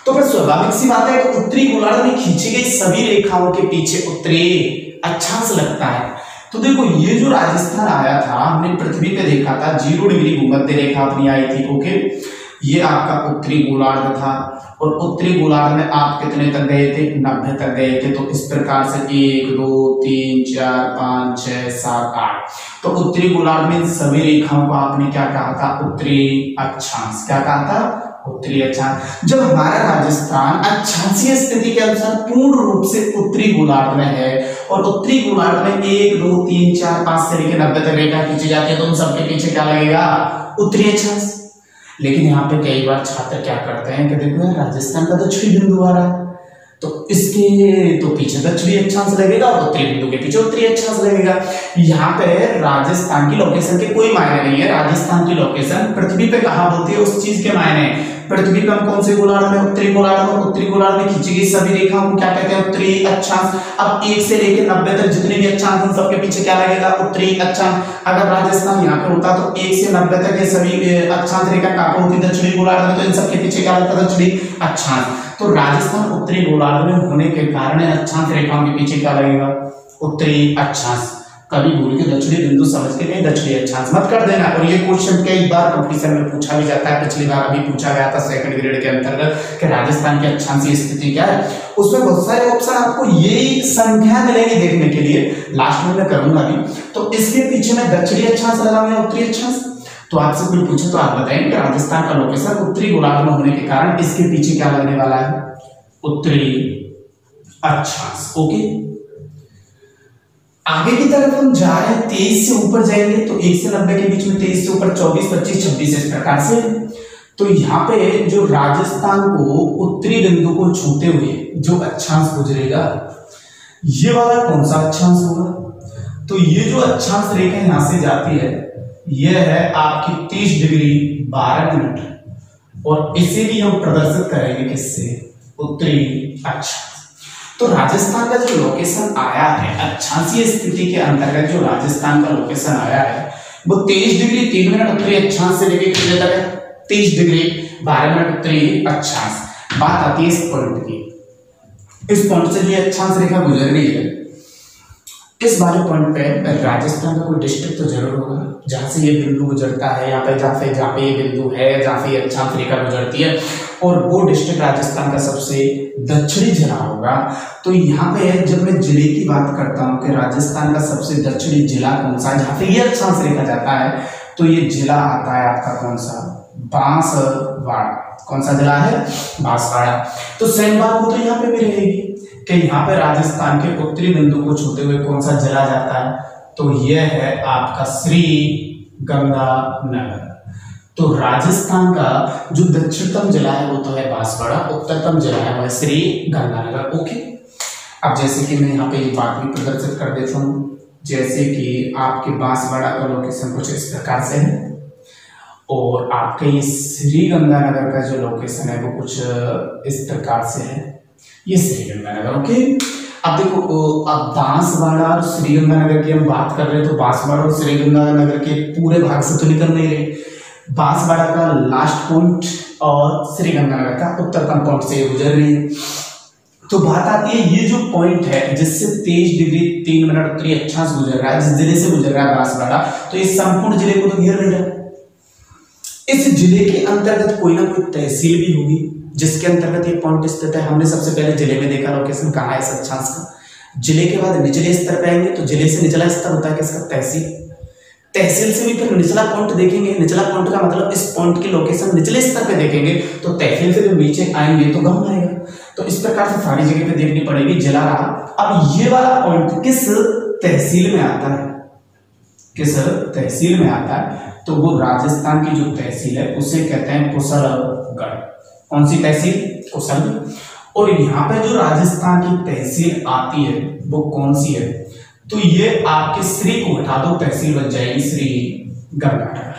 Speaker 1: तो फिर स्वाभाविक सी बात है कि उत्तरी गोलार्ध में खींची गई सभी रेखाओं के पीछे उत्तरी अक्षांश लगता है। तो देखो ये जो राजस्थान आया था हमने पृथ्वी पे देखा था 0 डिग्री भूमध्य रेखा अपनी आई थी। ओके, ये आपका उत्तरी गोलार्ध था और उत्तरी गोलार्ध में आप कितने तक गए थे, 90 तक गए थे। तो इस प्रकार से 1 2 3 4 5 6 7 8, तो उत्तरी गोलार्ध में सभी रेखाओं को आपने क्या कहा था, उत्तरी अक्षांश। क्या कहा था, उत्तरी अक्षांश। जब हमारा राजस्थान अक्षांशीय स्थिति के अनुसार पूर्ण रूप से उत्तरी गोलार्ध में है और उत्तरी गोलार्ध में 1 2 3 4 5 से लेकर 90 तक रेखा खींची जाती है, तो उन सबके पीछे क्या लगेगा, उत्तरी अक्षांश। लेकिन यहाँ पे कई बार छात्र क्या करते हैं कि देखो यार राजस्थान का दक्षिणी बिंदु आ रहा है, तो इसके तो पीछे दक्षिणी अक्षांश लगेगा और उत्तरी बिंदु के पीछे उत्तरी अक्षांश लगेगा। यहाँ पे राजस्थान की लोकेशन के कोई मायने नहीं है। राजस्थान की लोकेशन पृथ्वी पे कहाँ होती है उस चीज के मायने। पृथ्वी पे हम कौन से गोलार्ध में, उत्तरी गोलार्ध में। उत्तरी गोलार्ध में खींची गई सभी रेखाओं को क्या कहते हैं, उत्तरी अक्षांश। अब 1 से लेकर 90 तक जितने भी अक्षांश हैं सबके पीछे क्या लगेगा, उत्तरी अक्षांश। अगर राजस्थान यहाँ पे होता तो 1 से 90 तक ये सभी अक्षांश रेखा कहाँ पे होती, दक्षिणी गोलार्ध में। तो इन सबके पीछे क्या लगता, दक्षिणी अक्षांश। तो राजस्थान उत्तरी गोलार्ध में होने के कारण अक्षांश रेखाओं के पीछे क्या लगेगा, उत्तरी अक्षांश। कभी भूल के दक्षिणी बिंदु समझ के नहीं दक्षिणी अक्षांश मत कर देना। और ये क्वेश्चन कई बार कंपटीशन में पूछा भी जाता है। पिछली बार अभी पूछा गया था 2nd ग्रेड के अंतर्गत कि राजस्थान की अक्षांशीय स्थिति क्या है। उसमें बहुत सारे ऑप्शन आपको यही संख्या मिलेंगी देखने के लिए, लास्ट में मैं करूंगा अभी। तो इसके पीछे मैं दक्षिणी अक्षांश लगाऊंगा, उत्तरी अक्षांश। तो आपसे कोई पूछे तो आप बताएंगे कि राजस्थान का लोकेशन उत्तरी गोलार्ध में होने के कारण इसके पीछे क्या लगने वाला है, उत्तरी अक्षांश। ओके, आगे की तरफ हम जा रहे हैं, 23 से ऊपर जाएंगे तो 1 से 90 के बीच में 23 से ऊपर 24 25 26 इस प्रकार से। तो यहाँ पे जो राजस्थान को उत्तरी बिंदु को छूते हुए जो अक्षांश गुजरेगा ये वाला कौन सा अक्षांश होगा, तो ये जो अक्षांश रेखा यहां से जाती है यह है आपकी 30 डिग्री 12 मिनट और इसे भी हम प्रदर्शित करेंगे किससे, उत्तरी अक्षांश। तो राजस्थान का जो लोकेशन आया है अक्षांशीय स्थिति के अंतर्गत, जो राजस्थान का लोकेशन आया है वो 23 डिग्री 3 मिनट उत्तरी अक्षांश से लेकर कितने तक है, 30 डिग्री 12 मिनट उत्तरी अक्षांश। बात आती है इस पॉइंट की, इस पॉइंट से जो अक्षांश रेखा गुजर रही है इस वाले पॉइंट पे राजस्थान का कोई डिस्ट्रिक्ट तो जरूर होगा जहां से ये बिंदु गुजरता है, यहाँ पे जहाँ पे ये बिंदु है, जहाँ पे ये अक्षांश रेखा गुजरती है, और वो डिस्ट्रिक्ट राजस्थान का सबसे दक्षिणी जिला होगा। तो यहाँ पे जब मैं जिले की बात करता हूँ कि राजस्थान का सबसे दक्षिणी जिला कौन सा है जहाँ पे ये अक्षांश रेखा जाता है, तो ये जिला आता है आपका कौन सा, बांसवाड़ा। कौन सा जिला है? बांसवाड़ा। तो सेम बात वो तो यहाँ पे भी रहेगी कि यहाँ पे राजस्थान के उत्तरी बिंदु को छूते हुए कौन सा जिला जाता है, तो यह है आपका श्री गंगानगर। तो राजस्थान का जो दक्षिणतम जिला है वो तो है बांसवाड़ा, उत्तरतम जिला है वह श्री गंगानगर। ओके, अब जैसे कि मैं यहाँ पे ये बात भी प्रदर्शित कर देता हूँ, जैसे कि आपके बांसवाड़ा का लोकेशन कुछ इस प्रकार से है और आपके ये श्री गंगानगर का जो लोकेशन है वो कुछ इस प्रकार से है, ये श्री गंगानगर। ओके, अब देखो अब बांसवाड़ा और श्री गंगानगर की हम बात कर रहे हैं, तो बांसवाड़ा और श्री गंगानगर के पूरे भाग से तो निकल नहीं रहे, बांसवाड़ा का लास्ट पॉइंट और श्री गंगानगर का उत्तरतम पॉइंट से गुजर रही है। तो बात आती है ये जो पॉइंट है जिससे 23 डिग्री 3 मिनट उत्तरी अक्षांश गुजर रहा है, जिस जिले से गुजर रहा है बांसवाड़ा, तो इस संपूर्ण जिले को तो घेर नहीं रहा। इस जिले के अंतर्गत कोई ना कोई तहसील भी होगी जिसके अंतर्गत ये पॉइंट स्थित है। हमने सबसे पहले जिले में देखा लोकेशन कहाँ है इस अक्षांश का। जिले के बाद निचले स्तर पे आएंगे, तो जिले से निचला स्तर होता है किसका? तहसील। तहसील से भी फिर निचला पॉइंट देखेंगे, निचला पॉइंट का मतलब इस पॉइंट की लोकेशन निचले स्तर पे देखेंगे, तो तहसील से जब नीचे आएंगे तो गांव आएगा। तो इस प्रकार से सारी जगह पे देखनी पड़ेगी, जिला रहा। अब ये वाला पॉइंट किस तहसील में आता है? किस तहसील में आता है? तो वो राजस्थान की जो तहसील है उसे कहते हैं कुशलगढ़। कौन सी तहसील? कुशलगढ़। और यहाँ पे जो राजस्थान की तहसील आती है वो कौन सी है? तो ये आपके श्री को हटा दो, तहसील बन जाएगी श्री गंगानगर।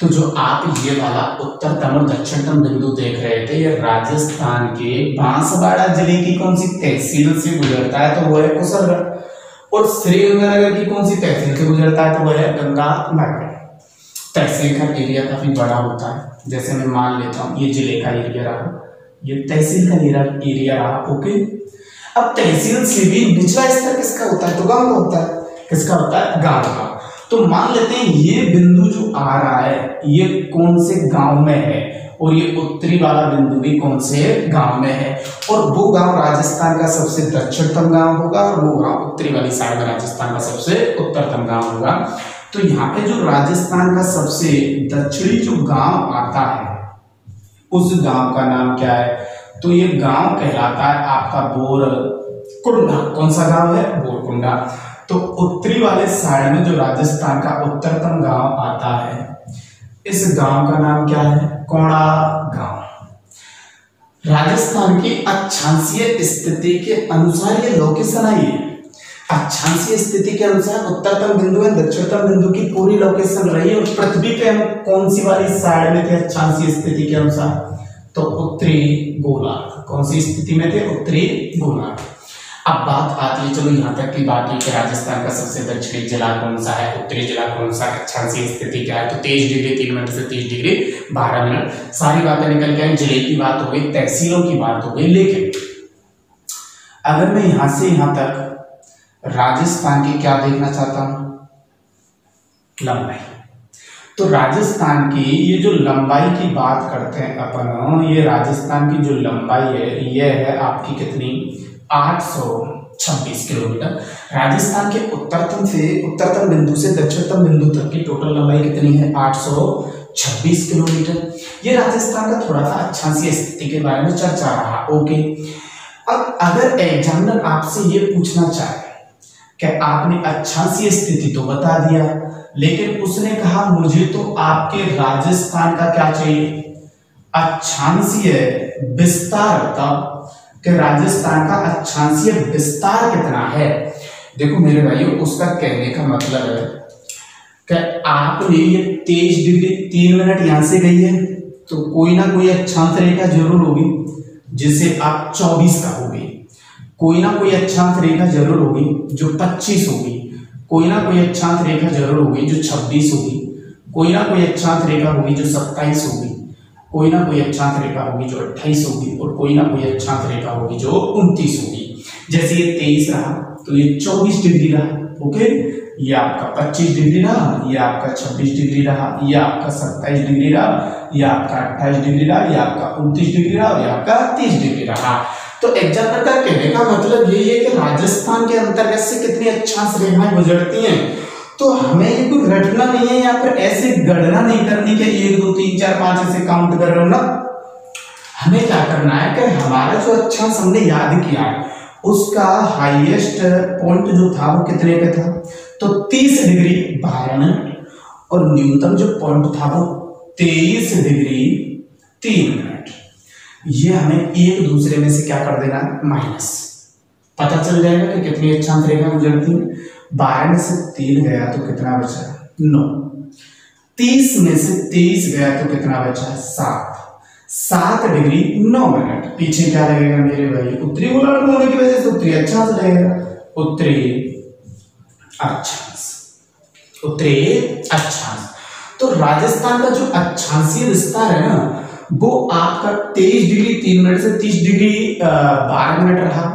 Speaker 1: तो जो आप ये वाला उत्तरतम और दक्षिणतम बिंदु देख रहे थे, ये राजस्थान के बांसवाड़ा जिले की कौन सी तहसील से गुजरता है? तो वो है कुशलगढ़। और श्री गंगानगर की कौन सी तहसील से गुजरता है? तो वो है गंगानगर। तहसील का एरिया काफी बड़ा होता है, जैसे मैं मान लेता हूँ ये जिले का एरिया रहा, ये तहसील का एरिया रहा। ओके, अब तहसील से भी निचला स्तर किसका होता है? तो गांव का होता है। किसका होता है? गांव का। तो मान लेते हैं ये बिंदु जो आ रहा है ये कौन से गांव में है, और ये उत्तरी वाला बिंदु भी कौन से गांव में है, और वो गांव राजस्थान का सबसे दक्षिणतम गांव होगा और वो गांव उत्तरी वाली साइड में राजस्थान का सबसे उत्तरतम गांव होगा। तो यहाँ पे जो राजस्थान का सबसे दक्षिणी जो गांव आता है उस गांव का नाम क्या है? तो ये गांव कहलाता है आपका बोरकुंडा। कौन सा गांव है? बोरकुंडा। तो उत्तरी वाले साइड में जो राजस्थान का उत्तरतम गांव आता है, इस गांव का नाम क्या है? कोड़ा गांव। राजस्थान की अक्षांशीय स्थिति के अनुसार ये लोकेशन आई है। अक्षांशीय स्थिति के अनुसार उत्तरतम बिंदु है, दक्षिणतम बिंदु की पूरी लोकेशन रही है। और पृथ्वी पे हम कौन सी वाली साइड में थे अक्षांशीय स्थिति के अनुसार? तो उत्तरी गोलार्ध। कौन सी स्थिति में थे? उत्तरी गोलार्ध। अब बात आती है, चलो यहाँ तक की बात है कि राजस्थान का सबसे दक्षिणी जिला कौन सा है, उत्तरी जिला कौन सा, अक्षांशीय स्थिति क्या है। तो 23 डिग्री 3 मिनट से 30 डिग्री 12 मिनट, सारी बातें निकल के आई। जिले की बात हो गई, तहसीलों की बात हो गई। लेकिन अगर मैं यहां से यहां तक राजस्थान की क्या देखना चाहता हूं? लंबाई। तो राजस्थान की ये जो लंबाई की बात करते हैं अपन, ये राजस्थान की जो लंबाई है ये है आपकी कितनी? 826 किलोमीटर। राजस्थान के उत्तरतम बिंदु से दक्षिणतम बिंदु तक की टोटल लंबाई कितनी है? 826 किलोमीटर। ये राजस्थान का थोड़ा सा अक्षांशीय स्थिति के बारे में चर्चा रहा। ओके, अब अगर एग्जामिनर आपसे ये पूछना चाहे कि आपने अक्षांशीय स्थिति तो बता दिया, लेकिन उसने कहा मुझे तो आपके राजस्थान का क्या चाहिए? अक्षांशीय विस्तार। तब कि राजस्थान का अक्षांशीय विस्तार कितना है? देखो मेरे भाइयों, उसका कहने का मतलब है कि आपने ये 23 डिग्री 3 मिनट यहां से गई है, तो कोई ना कोई अक्षांश रेखा जरूर होगी जिसे आप 24 कहोगे, कोई ना कोई अक्षांश रेखा जरूर होगी जो 25 होगी, कोई ना कोई अक्षांश रेखा जरूर होगी जो 26 होगी, कोई ना कोई अक्षांश रेखा होगी जो 27 होगी, कोई ना कोई अक्षांश रेखा होगी जो 28 होगी, और कोई ना कोई अक्षांश रेखा होगी जो 29 होगी। जैसे ये 23 रहा तो ये 24 डिग्री रहा। ओके, ये आपका 25 डिग्री रहा, ये आपका 26 डिग्री रहा, ये आपका 27 डिग्री रहा, ये आपका 28 डिग्री रहा, ये आपका 29 डिग्री रहा, और ये आपका 30 डिग्री रहा। तो एग्जाम्पल का कहने का मतलब यही है कि राजस्थान के अंतर्गत से कितनी अक्षांश रेखाएं गुजरती हैं। तो हमें ये कोई रटना नहीं है, या फिर ऐसे गणना नहीं करनी कि 1 2 3 4 5 ऐसे काउंट कर रहे हो ना, हमें क्या करना है कि हमारा जो अक्षांश हमने याद किया है उसका हाईएस्ट पॉइंट जो था वो कितने पे था, तो 30 डिग्री 12 मिनट, और न्यूनतम जो पॉइंट था वो 23 डिग्री 3 मिनट। ये हमें एक दूसरे में से क्या कर देना है, माइनस। पता चल जाएगा कि कितनी अक्षांश रेखा गुजरती है। 12 में से 3 गया तो कितना बचा, 9। 30 में से 23 गया तो कितना बचा, 7 डिग्री 9 मिनट। पीछे क्या लगेगा मेरे भाई, उत्तरी गोलार्ध होने की वजह से उत्तरी अक्षांश लगेगा, उत्तरी अक्षांश, उत्तरी अक्षांश। तो राजस्थान का जो अक्षांशीय विस्तार है ना वो आपका 23 डिग्री 3 मिनट से 30 डिग्री 12 मिनट रहा,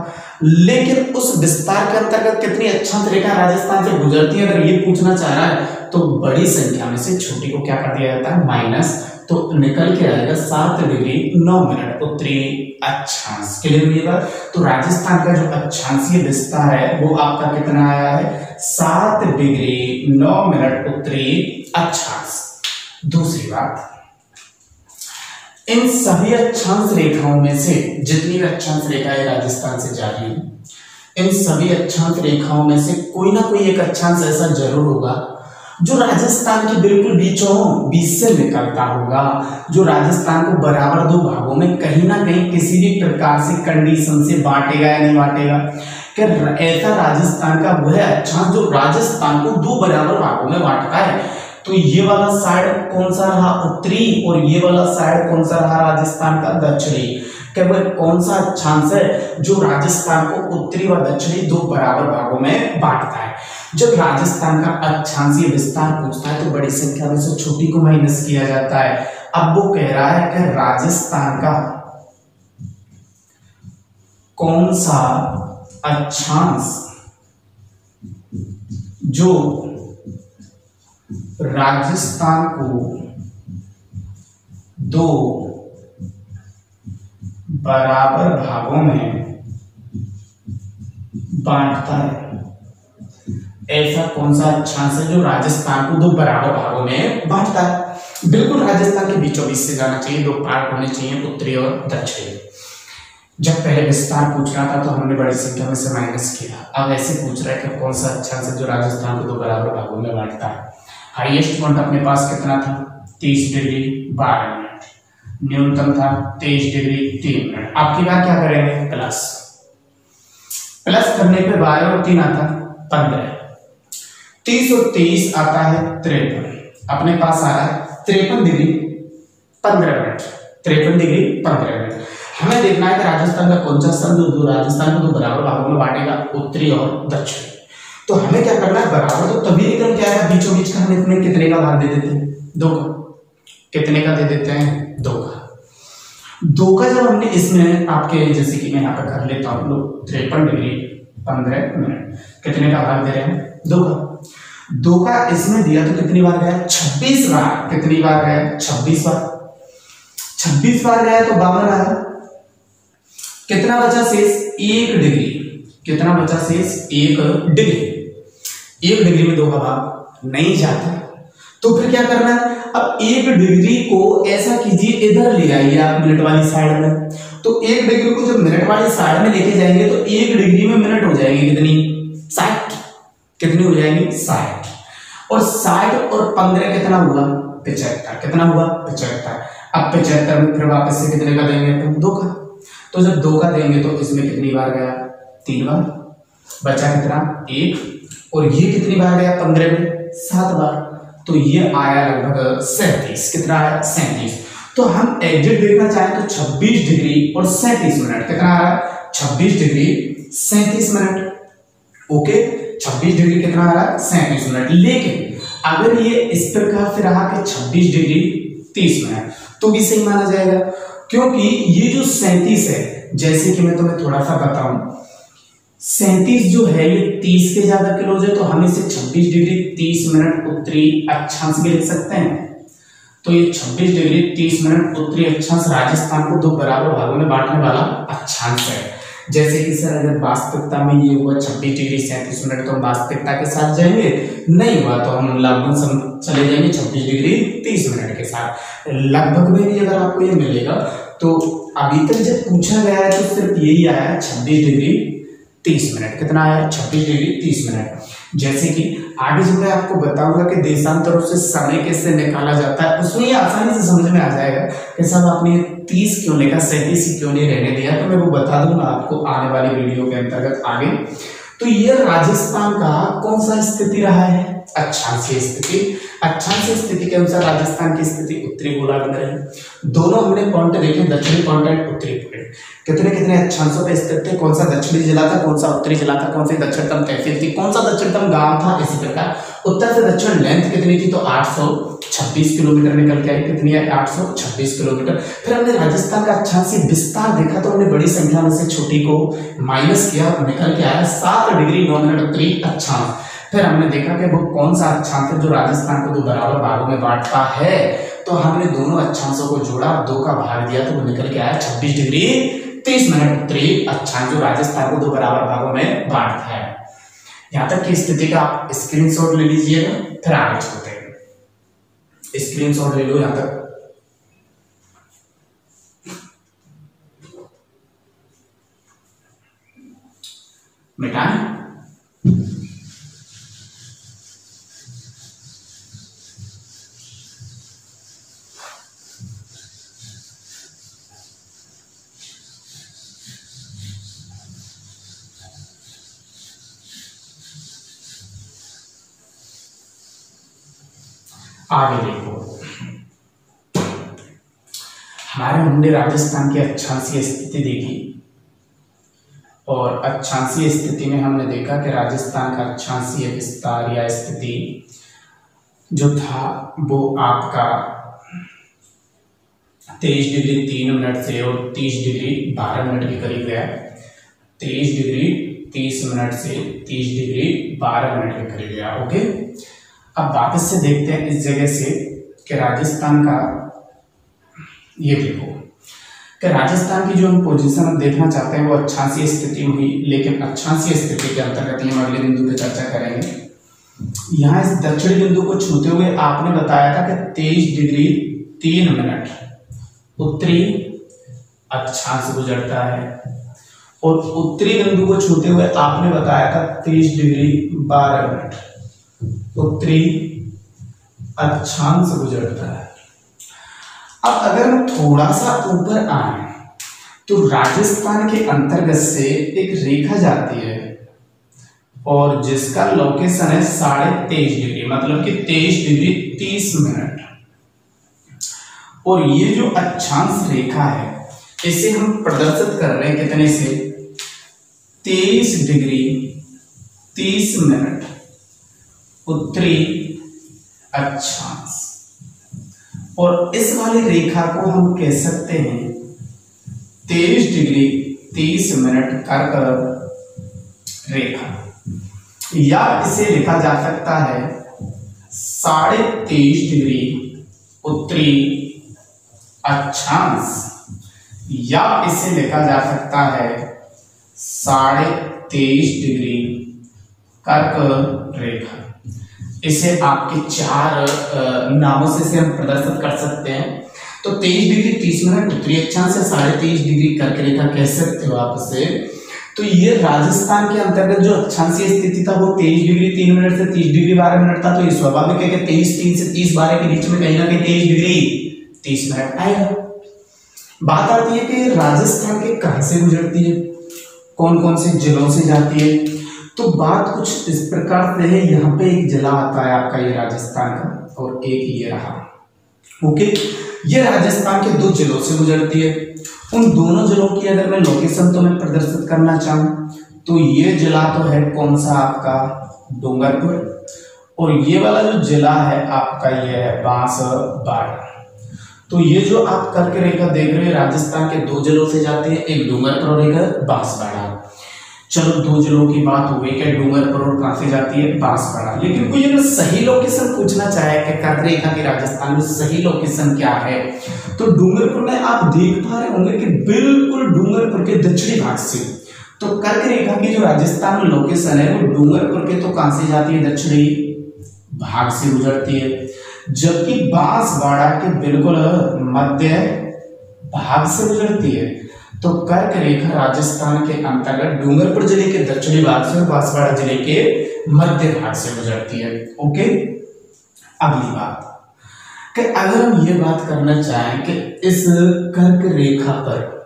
Speaker 1: लेकिन उस विस्तार के अंतर्गत कितनी अक्षांश रेखा राजस्थान से गुजरती है अगर ये पूछना चाह रहा है तो बड़ी संख्या में से छोटी को क्या कर दिया जाता है, माइनस, तो निकल के आएगा 7 डिग्री 9 मिनट उत्तरी अक्षांश। क्लियर हुई बात। तो राजस्थान का जो अक्षांशीय विस्तार है वो आपका कितना आया है, 7 डिग्री 9 मिनट उत्तरी अक्षांश। दूसरी बात, इन सभी अक्षांश रेखाओं में से जितनी भी अक्षांश रेखाएं राजस्थान से जा रही है इन सभी अक्षांश रेखाओं में से कोई ना कोई एक अक्षांश ऐसा जरूर होगा जो राजस्थान के बिल्कुल बीच से निकलता होगा, जो राजस्थान को बराबर दो भागों में कहीं ना कहीं किसी भी प्रकार से कंडीशन से बांटेगा या नहीं बांटेगा। क्या ऐसा राजस्थान का वह अक्षांश जो राजस्थान को दो बराबर भागों में बांटता है। तो ये वाला साइड कौन सा रहा, उत्तरी, और ये वाला साइड कौन सा रहा, राजस्थान का दक्षिणी। क्या वह कौन सा अक्षांश है जो राजस्थान को उत्तरी व दक्षिणी दो बराबर भागों में बांटता है। जब राजस्थान का अक्षांशीय विस्तार पूछता है तो बड़ी संख्या में से छोटी को माइनस किया जाता है। अब वो कह रहा है कि राजस्थान का कौन सा अक्षांश जो राजस्थान को दो बराबर भागों में बांटता है। ऐसा कौन सा अक्षांश है जो राजस्थान को दो बराबर भागों में बांटता है। बिल्कुल राजस्थान के बीचों बीच से जाना चाहिए, दो पार्ट होने चाहिए, उत्तरी और दक्षिणी। जब पहले विस्तार पूछ रहा था तो हमने बड़ी संख्या में से माइनस किया, अब ऐसे पूछ रहा है कि कौन सा अक्षांश है जो राजस्थान को दो बराबर भागों में बांटता है। हाईएस्ट पॉइंट अपने पास कितना था, 30 डिग्री 12 मिनट, न्यूनतम था 23 डिग्री 3 मिनट। आपकी बात क्या करेंगे, प्लस करने पे 12 और 3 आता 15, 30 और 23 आता है 53। अपने पास आ रहा है 53 डिग्री 15 मिनट, 53 डिग्री 15 मिनट। हमें देखना है कि राजस्थान का कौन सा स्थान जो राजस्थान को दो बराबर भागों में बांटेगा, उत्तरी और दक्षिणी। तो हमें क्या करना है, बराबर तो तभी निकल के आएगा, बीचों बीच का हम इसमें कितने का भाग दे देते हैं, 2 का। कितने का दे देते हैं, 2 का। 2 का जब हमने इसमें आपके जैसे कि मैं यहाँ पर कर लेता हूँ लोग 53 डिग्री 15 मिनट, कितने का भाग दे रहे हैं, 2 का। 2 का इसमें दिया तो कितनी बार गया, 26 बार। कितनी बार गया, 26 बार। 26 बार गया तो 52 आया। कितना बचा शेष, 1 डिग्री। कितना बचा शेष, 1 डिग्री। 1 डिग्री में 2 का भाग नहीं जाता, तो फिर क्या करना है, अब 1 डिग्री को ऐसा कीजिए इधर ले आइए आप मिनट वाली साइड में। तो 1 डिग्री को जब मिनट वाली साइड में लेके जाएंगे तो 1 डिग्री में मिनट हो जाएगी कितनी, 60। कितनी हो जाएगी, 60। और 60 और 15 कितना हुआ, 75। कितना हुआ, 75। अब 75 में फिर वापस से कितने का देंगे, 2 का। तो जब 2 का देंगे तो इसमें कितनी बार गया, 3 बार। बचा कितना, 1। और ये कितनी बार गया, 15 में 7 बार। तो ये आया लगभग 37। कितना आया, 37। तो हम एग्जैक्ट देखना चाहें तो 26 डिग्री और 37 मिनट। कितना आ रहा है, 26 डिग्री 37 मिनट। ओके, 26 डिग्री कितना आ रहा है, 37 मिनट। लेकिन अगर ये इस प्रकार से रहा कि 26 डिग्री 30 मिनट तो भी सही माना जाएगा, क्योंकि ये जो 37 है, जैसे कि मैं तुम्हें थोड़ा सा बताऊं, 37 जो है ये 30 के ज्यादा क्लोज है, तो हम इसे 26 डिग्री 30 मिनट उत्तरी अक्षांश भी लिख सकते हैं। तो ये 26 डिग्री 30 मिनट उत्तरी अक्षांश राजस्थान को दो बराबर भागों में बांटने वाला अक्षांश है। जैसे कि सर अगर वास्तविकता में ये हुआ 26 डिग्री 37 मिनट तो हम वास्तविकता के साथ जाएंगे, नहीं हुआ तो हम लगभग चले जाएंगे 26 डिग्री 30 मिनट के साथ। लगभग में भी अगर आपको ये मिलेगा तो अभी तक जब पूछा गया है तो सिर्फ यही आया है 26 डिग्री 30 मिनट। कितना आया? 26 डिग्री 30 मिनट। जैसे कि आगे जो मैं आपको बताऊंगा कि देशांतरों से समय कैसे निकाला जाता है, उसमें ये आसानी से समझ में आ जाएगा कि साहब आपने 30 क्यों लिखा, 37 क्यों नहीं रहने दिया, तो मैं वो बता दूंगा आपको आने वाली वीडियो के अंतर्गत आगे। तो ये राजस्थान का कौन सा स्थिति रहा है? अक्षांशीय स्थिति। अक्षांशीय स्थिति के अनुसार राजस्थान की स्थिति उत्तरी गोलार्ध में रही। दोनों हमने पॉइंट देखे, दक्षिणी पॉइंट और उत्तरी पॉइंट। कितने कितने अक्षांशों पे स्थित थे, कौन सा दक्षिणी जिला था, कौन सा उत्तरी जिला था, कौन सी दक्षिणतम तहसील थी, कौन सा दक्षिणतम गांव था। इसी प्रकार उत्तर से दक्षिण लेंथ कितनी थी, तो 826 किलोमीटर निकल के आई। कितनी है? 826 किलोमीटर। फिर हमने राजस्थान का अक्षांशीय विस्तार देखा, तो हमने बड़ी संख्या में से छोटी को माइनस किया, निकल के आया 7 डिग्री 9 मिनट उत्तरी अक्षांश। फिर हमने देखा कि वो कौन सा अक्षांश है जो राजस्थान को 2 बराबर भागों में बांटता है, तो हमने दोनों अक्षांशों को जोड़ा, 2 का भाग दिया, तो वो निकल के आया 26 डिग्री 30 मिनट उत्तरी अक्षांश जो राजस्थान को 2 बराबर भागों में बांटता है। यहां तक की स्थिति का आप स्क्रीनशॉट ले लीजिएगा, फिर आगे चलते हैं। स्क्रीनशॉट ले लो यहां तक। मिटाएं। आगे देखो, हमने राजस्थान की अक्षांशीय स्थिति देखी, और अक्षांशीय स्थिति में हमने देखा कि राजस्थान का अक्षांशीय विस्तार या स्थिति जो था वो आपका 23 डिग्री 3 मिनट से और 30 डिग्री 12 मिनट के करीब गया। 23 डिग्री 30 मिनट से 30 डिग्री 12 मिनट के करीब गया। ओके, अब वापस से देखते हैं इस जगह से कि राजस्थान का, ये देखो कि राजस्थान की जो हम पोजीशन हम देखना चाहते हैं वो अक्षांशीय स्थिति हुई, लेकिन अक्षांशीय स्थिति के अंतर्गत हम अगले बिंदु पे चर्चा करेंगे। यहाँ इस दक्षिणी बिंदु को छूते हुए आपने बताया था कि 23 डिग्री 3 मिनट उत्तरी अक्षांश गुजरता है, और उत्तरी बिंदु को छूते हुए आपने बताया था 23 डिग्री 12 मिनट उत्तरी अक्षांश गुजरता है। अब अगर हम थोड़ा सा ऊपर आए तो राजस्थान के अंतर्गत से एक रेखा जाती है, और जिसका लोकेशन है 23.5 डिग्री, मतलब कि 23 डिग्री 30 मिनट। और ये जो अक्षांश रेखा है इसे हम प्रदर्शित कर रहे हैं कितने से, 23 डिग्री 30 मिनट उत्तरी अक्षांश। और इस वाली रेखा को हम कह सकते हैं 23 डिग्री 30 मिनट कर्क रेखा, या इसे लिखा जा सकता है 23.5 डिग्री उत्तरी अक्षांश, या इसे लिखा जा सकता है 23.5 डिग्री कर्क रेखा। इसे आपके 4 नामों से हम प्रदर्शित कर सकते हैं। तो 23 डिग्री 30 मिनट उत्तरी अक्षांश से 23.5 डिग्री कर्क रेखा कह सकते हो आप इसे। तो ये राजस्थान के अंतर्गत जो अक्षांशीय स्थिति था वो 23 डिग्री 3 मिनट से 30 डिग्री 12 मिनट था। तो ये स्वाभाविक है कि 23 से 30 के बीच में कहीं ना कहीं 23 डिग्री 30 मिनट आएगा। बात आती है कि राजस्थान के कहां से गुजरती है, कौन कौन से जिलों से जाती है। तो बात कुछ इस प्रकार से है, यहाँ पे एक जिला आता है आपका ये राजस्थान का, और एक ये रहा। ओके, ये राजस्थान के 2 जिलों से गुजरती है। उन दोनों जिलों की अगर मैं लोकेशन तो मैं प्रदर्शित करना चाहूं तो ये जिला तो है कौन सा आपका, डूंगरपुर, और ये वाला जो जिला है आपका ये है बांसवाड़ा। तो ये जो आप कर्क रेखा देख रहे हैं राजस्थान के 2 जिलों से जाती है, एक डूंगरपुर और एक बांसवाड़ा। चलो 2 जिलों की बात हो गई कि डूंगरपुर और कहां से जाती है, बांसवाड़ा। लेकिन कोई अगर सही लोकेशन पूछना चाहे कि कर्क रेखा की राजस्थान में सही लोकेशन क्या है, तो डूंगरपुर में आप देख पा रहे होंगे कि बिल्कुल डूंगरपुर के दक्षिणी भाग से, तो कर्क रेखा की जो राजस्थान में लोकेशन है वो डूंगरपुर के तो कहां से जाती है, दक्षिणी भाग से गुजरती है। जबकि बांसवाड़ा के बिल्कुल मध्य भाग से गुजरती है, तो कर्क रेखा राजस्थान के अंतर्गत डूंगरपुर जिले के दक्षिणी भाग से और बांसवाड़ा जिले के मध्य भाग से गुजरती है। ओके, अगली बात कि अगर हम ये बात करना चाहें कि इस कर्क रेखा पर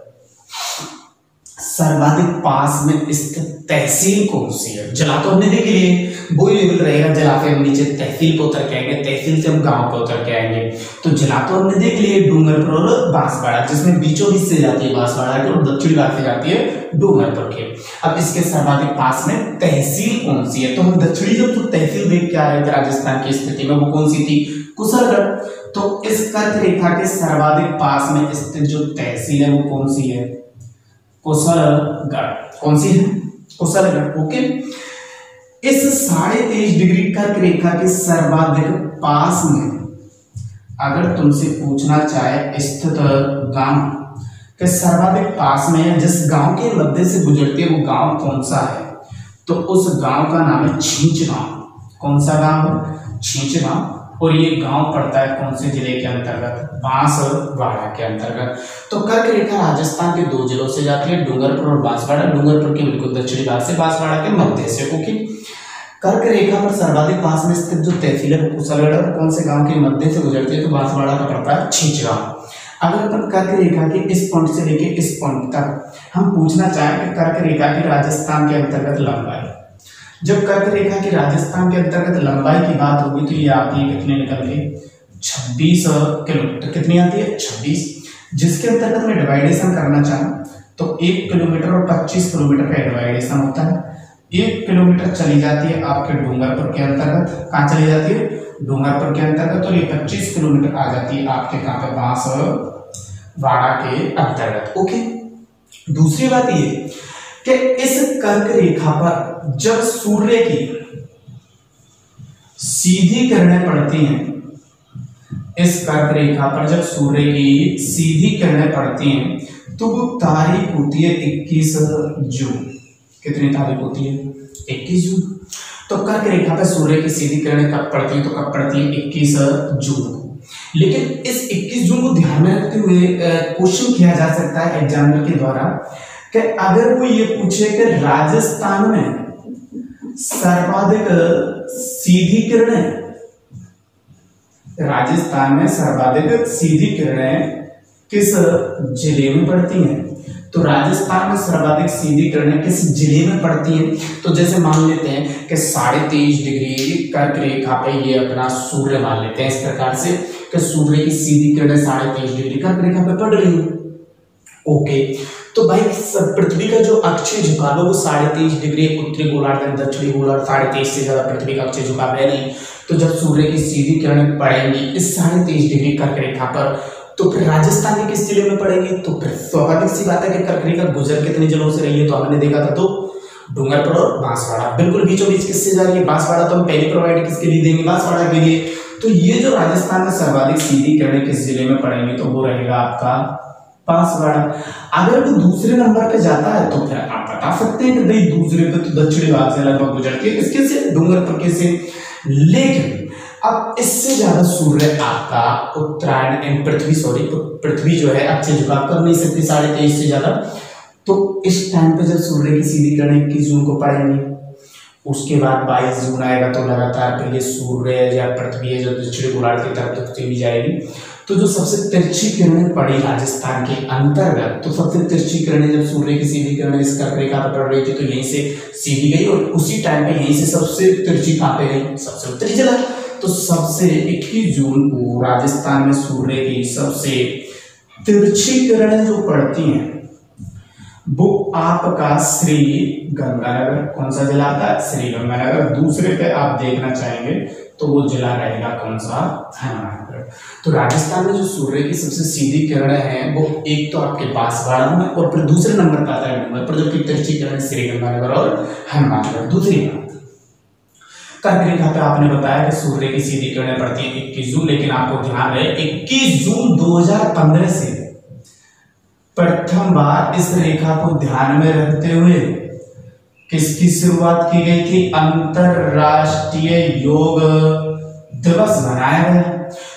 Speaker 1: सर्वाधिक पास में स्थित तहसील कौन सी है, जला तो हमने देख लिए, वही लेवल रहेगा, जला के हम नीचे तहसील पे उतर के आएंगे, तहसील से हम गांव पे उतर के आएंगे। तो जला तो हमने देख लिए डूंगरपुर और बांसवाड़ा, जिसमें बीचों बीच से जाती है बांसवाड़ा के और दक्षिणी भाग से जाती है डूंगरपुर के। अब इसके सर्वाधिक पास में तहसील कौन सी है, तो हम दक्षिणी जब तो तहसील देख के आ रहे थे राजस्थान की स्थिति में, वो कौन सी थी, कुशलगढ़। तो इस कर्क रेखा के सर्वाधिक पास में स्थित जो तहसील है वो कौन सी है, कुशलगढ़। कौन सी है, कुशलगढ़। ओके, इस 23.5 डिग्री कर्क रेखा के सर्वाधिक पास में अगर तुमसे पूछना चाहे स्थित गांव के सर्वाधिक पास में जिस गांव के मध्य से गुजरती है वो गांव कौन सा है, तो उस गांव का नाम है छींच गांव। कौन सा गांव है, छींच गांव। और ये गांव पड़ता है कौन से जिले के अंतर्गत, बांसवाड़ा के अंतर्गत। तो कर्क रेखा राजस्थान के दो जिलों से जाती है, डूंगरपुर और बांसवाड़ा। डूंगरपुर के बिल्कुल दक्षिणी भाग से, बांसवाड़ा के मध्य से। ओके, कर्क रेखा पर सर्वाधिक पास में स्थित जो तहसील है कुशलगढ़, कौन से गांव के मध्य से गुजरती है, तो बांसवाड़ा का पड़ता है छींच गांव। अगर अपन कर्क रेखा के इस पॉइंट से लेके इस पॉइंट तक हम पूछना चाहें कि कर्क रेखा की राजस्थान के अंतर्गत लंबाई, जब कर्क रेखा की राजस्थान के अंतर्गत लंबाई की बात होगी तो ये आती है कितने निकल के 26 किलोमीटर। कितनी आती है, 26। जिसके अंतर्गत मैं डिवाइडेशन करना चाहूँ तो 1 किलोमीटर और 25 किलोमीटर का डिवाइडेशन होता है। 1 किलोमीटर चली जाती है आपके डूंगरपुर के अंतर्गत, कहाँ चली जाती है, डूंगरपुर के अंतर्गत। और ये 25 किलोमीटर आ जाती है आपके कहाँ पे, बांसवाड़ा के अंतर्गत। ओके, दूसरी बात ये कि इस कर्क रेखा पर जब सूर्य की सीधी किरणें पड़ती हैं, इस कर्क रेखा पर जब सूर्य की सीधी किरणें पड़ती हैं तो वो तारीख होती है 21 जून। कितनी तारीख होती है, 21 जून। तो कर्क रेखा पर सूर्य की सीधी किरणें कब पड़ती है, तो कब पड़ती है, 21 जून को। लेकिन इस 21 जून को ध्यान में रखते हुए क्वेश्चन किया जा सकता है एग्जामिनर के द्वारा कि अगर वो ये पूछे कि राजस्थान में सर्वाधिक सीधी किरणें, राजस्थान में सर्वाधिक सीधी किरणें किस जिले में पड़ती हैं, तो राजस्थान में सर्वाधिक सीधी किरणें किस जिले में पड़ती हैं। तो जैसे मान लेते हैं कि 23.5 डिग्री कर्क रेखा पे ये अपना सूर्य मान लेते हैं इस प्रकार से कि सूर्य की सीधी किरणें 23.5 डिग्री कर्क रेखा पे पड़ रही है। ओके, तो भाई पृथ्वी का जो अक्षीय झुकाव है वो 23.5 डिग्री, उत्तरी गोलार्ध दक्षिणी गोलार्ध 23.5 से ज्यादा पृथ्वी का अक्षीय झुकाव है नहीं। तो जब सूर्य की सीधी किरणें पड़ेंगी इस 23.5 डिग्री कर्क रेखा पर, तो फिर राजस्थान के किस जिले में पड़ेंगे, तो फिर स्वाभाविक सी बात है कि कर्क रेखा गुजर कितने जिलों से रही है, तो हमने देखा था तो डूंगरपुर और बांसवाड़ा, बिल्कुल बीचों बीच किससे जा रही है, बांसवाड़ा। तो हम पहले प्रोवाइड किसके लिए देंगे, बांसवाड़ा के लिए। तो ये जो राजस्थान में सर्वाधिक सीधी किरणें किस जिले में पड़ेंगी, तो वो रहेगा आपका बांसवाड़ा। अगर वो दूसरे नंबर पे जाता है तो फिर आप बता सकते हैं कि भाई दूसरे पे तो दक्षिणी भाग से लगभग गुजरती है, किसके से, डूंगरपुर के से। लेकिन अब इससे ज्यादा सूर्य आपका उत्तरायण पृथ्वी जो है अक्षीय झुकाव कर नहीं सकती 23.5 से ज्यादा। तो इस टाइम पे जब सूर्य की सीधी किरणें 21 जून को पड़ेंगी, उसके बाद 22 जून आएगा तो लगातार फिर ये सूर्य या पृथ्वी है जो दक्षिणी गोलार्ध की तरफ झुकती हुई जाएगी। तो जो सबसे तिरछी किरणें पड़ी राजस्थान के अंतर्गत, तो सबसे तिरछी किरणें जब सूर्य की सीधी किरणें इस कर्क रेखा पर पड़ रही थी तो यहीं से सीधी गई और उसी टाइम पे यहीं से सबसे तिरछी कहाँ पे गई, सबसे उत्तरी जिला। तो सबसे 21 जून को राजस्थान में सूर्य की सबसे तिरछी किरणें जो पड़ती हैं वो आपका श्री गंगानगर, कौन सा जिला आता है, श्री गंगानगर। दूसरे पे आप देखना चाहेंगे तो वो जिला रहेगा कौन सा, हनुमानगढ़। तो राजस्थान में जो सूर्य की सबसे सीधी किरणें हैं वो एक तो आपके बांसवाड़ा में और फिर दूसरे नंबर पर आता है डूंगरपुर, जबकि तिरछी किरणें श्री गंगानगर और हनुमानगढ़। दूसरी बात, कर्क रेखा पे आपने बताया कि सूर्य की सीधी किरणें पड़ती है 21 जून, लेकिन आपको ध्यान रहे 21 जून 2015 से प्रथम बार इस रेखा को ध्यान में रखते हुए किसकी शुरुआत की गई थी, अंतरराष्ट्रीय योग दिवस मनाया गया।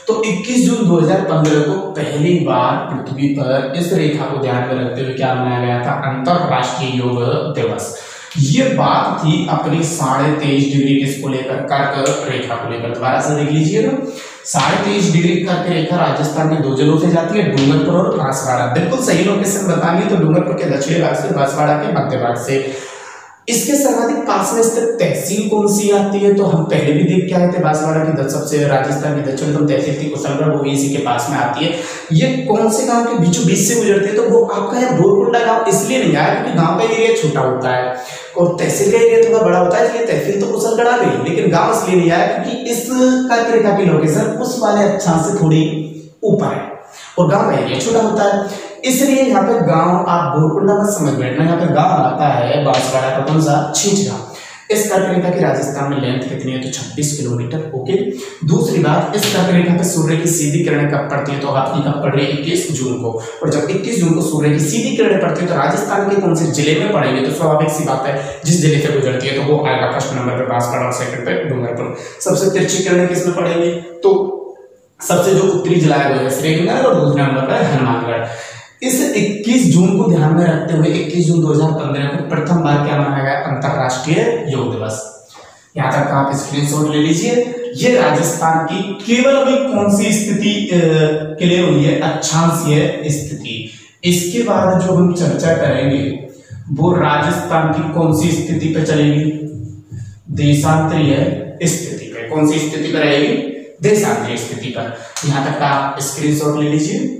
Speaker 1: तो 21 जून 2015 को पहली बार पृथ्वी पर इस रेखा को ध्यान में रखते हुए क्या मनाया गया था, अंतरराष्ट्रीय योग दिवस। ये बात थी अपनी 23.5 डिग्री किसको लेकर, कर्क रेखा को लेकर। दोबारा से देख लीजिएगा, 23.5 डिग्री कर्क रेखा राजस्थान के 2 जिलों से जाती है, डूंगरपुर और बांसवाड़ा। बिल्कुल सही लोकेशन बतानी तो डूंगरपुर के दक्षिणी भाग से, बांसवाड़ा के मध्य भाग से। इसके सर्वाधिक पास में स्थित तहसील कौन सी आती है, तो हम पहले भी देख के आए थे, बांसवाड़ा की सबसे राजस्थान की दक्षिणतम तहसील थी कुशलगढ़, वो इसी के पास में आती है। ये कौन से गांव के बीचों बीच से गुजरती है, तो वो आपका यहाँ बोरकुंडा गांव इसलिए नहीं आया क्योंकि गांव का एरिया छोटा होता है और तहसील का एरिया थोड़ा बड़ा होता है, इसलिए तहसील तो कुशलगढ़ आ गई, लेकिन गांव इसलिए नहीं आया क्योंकि इस कर्क रेखा की लोकेशन उस वाले अक्षांश से थोड़ी ऊपर है और गांव का एरिया छोटा होता है, इसलिए यहाँ पे गांव आप बोरकुंडा मत समझ बैठना, यहाँ पे गांव आता है बांसवाड़ा का कौन सा, छिंचगा। इस कर्क रेखा की राजस्थान में लेंथ कितनी है, तो 26 किलोमीटर। ओके, दूसरी बात, इस कर्क रेखा पे सूर्य की सीधी किरणें कब पड़ती है, तो आपकी कब पड़ रही है, 21 जून को। और जब 21 जून को सूर्य की सीधी किरणें पड़ती है तो राजस्थान के कौन से जिले में पड़ेंगे, तो स्वाभाविक सी बात है जिस जिले से गुजरती है तो वो आएगा फर्स्ट नंबर पे बांसवाड़ा और सेकंड पे डूंगरपुर। सबसे तिरछी किरणें किसमें पड़ेंगी, तो सबसे जो उत्तरी जिला है वो है श्रीगंगानगर और दूसरे नंबर पर हनुमानगढ़। इस 21 जून को ध्यान में रखते हुए 21 जून 2015 को प्रथम बार क्या मनाया गया, अंतरराष्ट्रीय योग दिवस। यहां तक आप स्क्रीनशॉट ले लीजिए। ये राजस्थान की केवल अभी कौन सी स्थिति क्लियर हुई है, अक्षांशीय स्थिति। इसके बाद जो हम चर्चा करेंगे वो राजस्थान की कौन सी स्थिति पे चलेगी, देशांतरीय स्थिति पे। कौन सी स्थिति पर रहेगी, देशांतरीय स्थिति पर। यहां तक आप स्क्रीनशॉट ले लीजिए।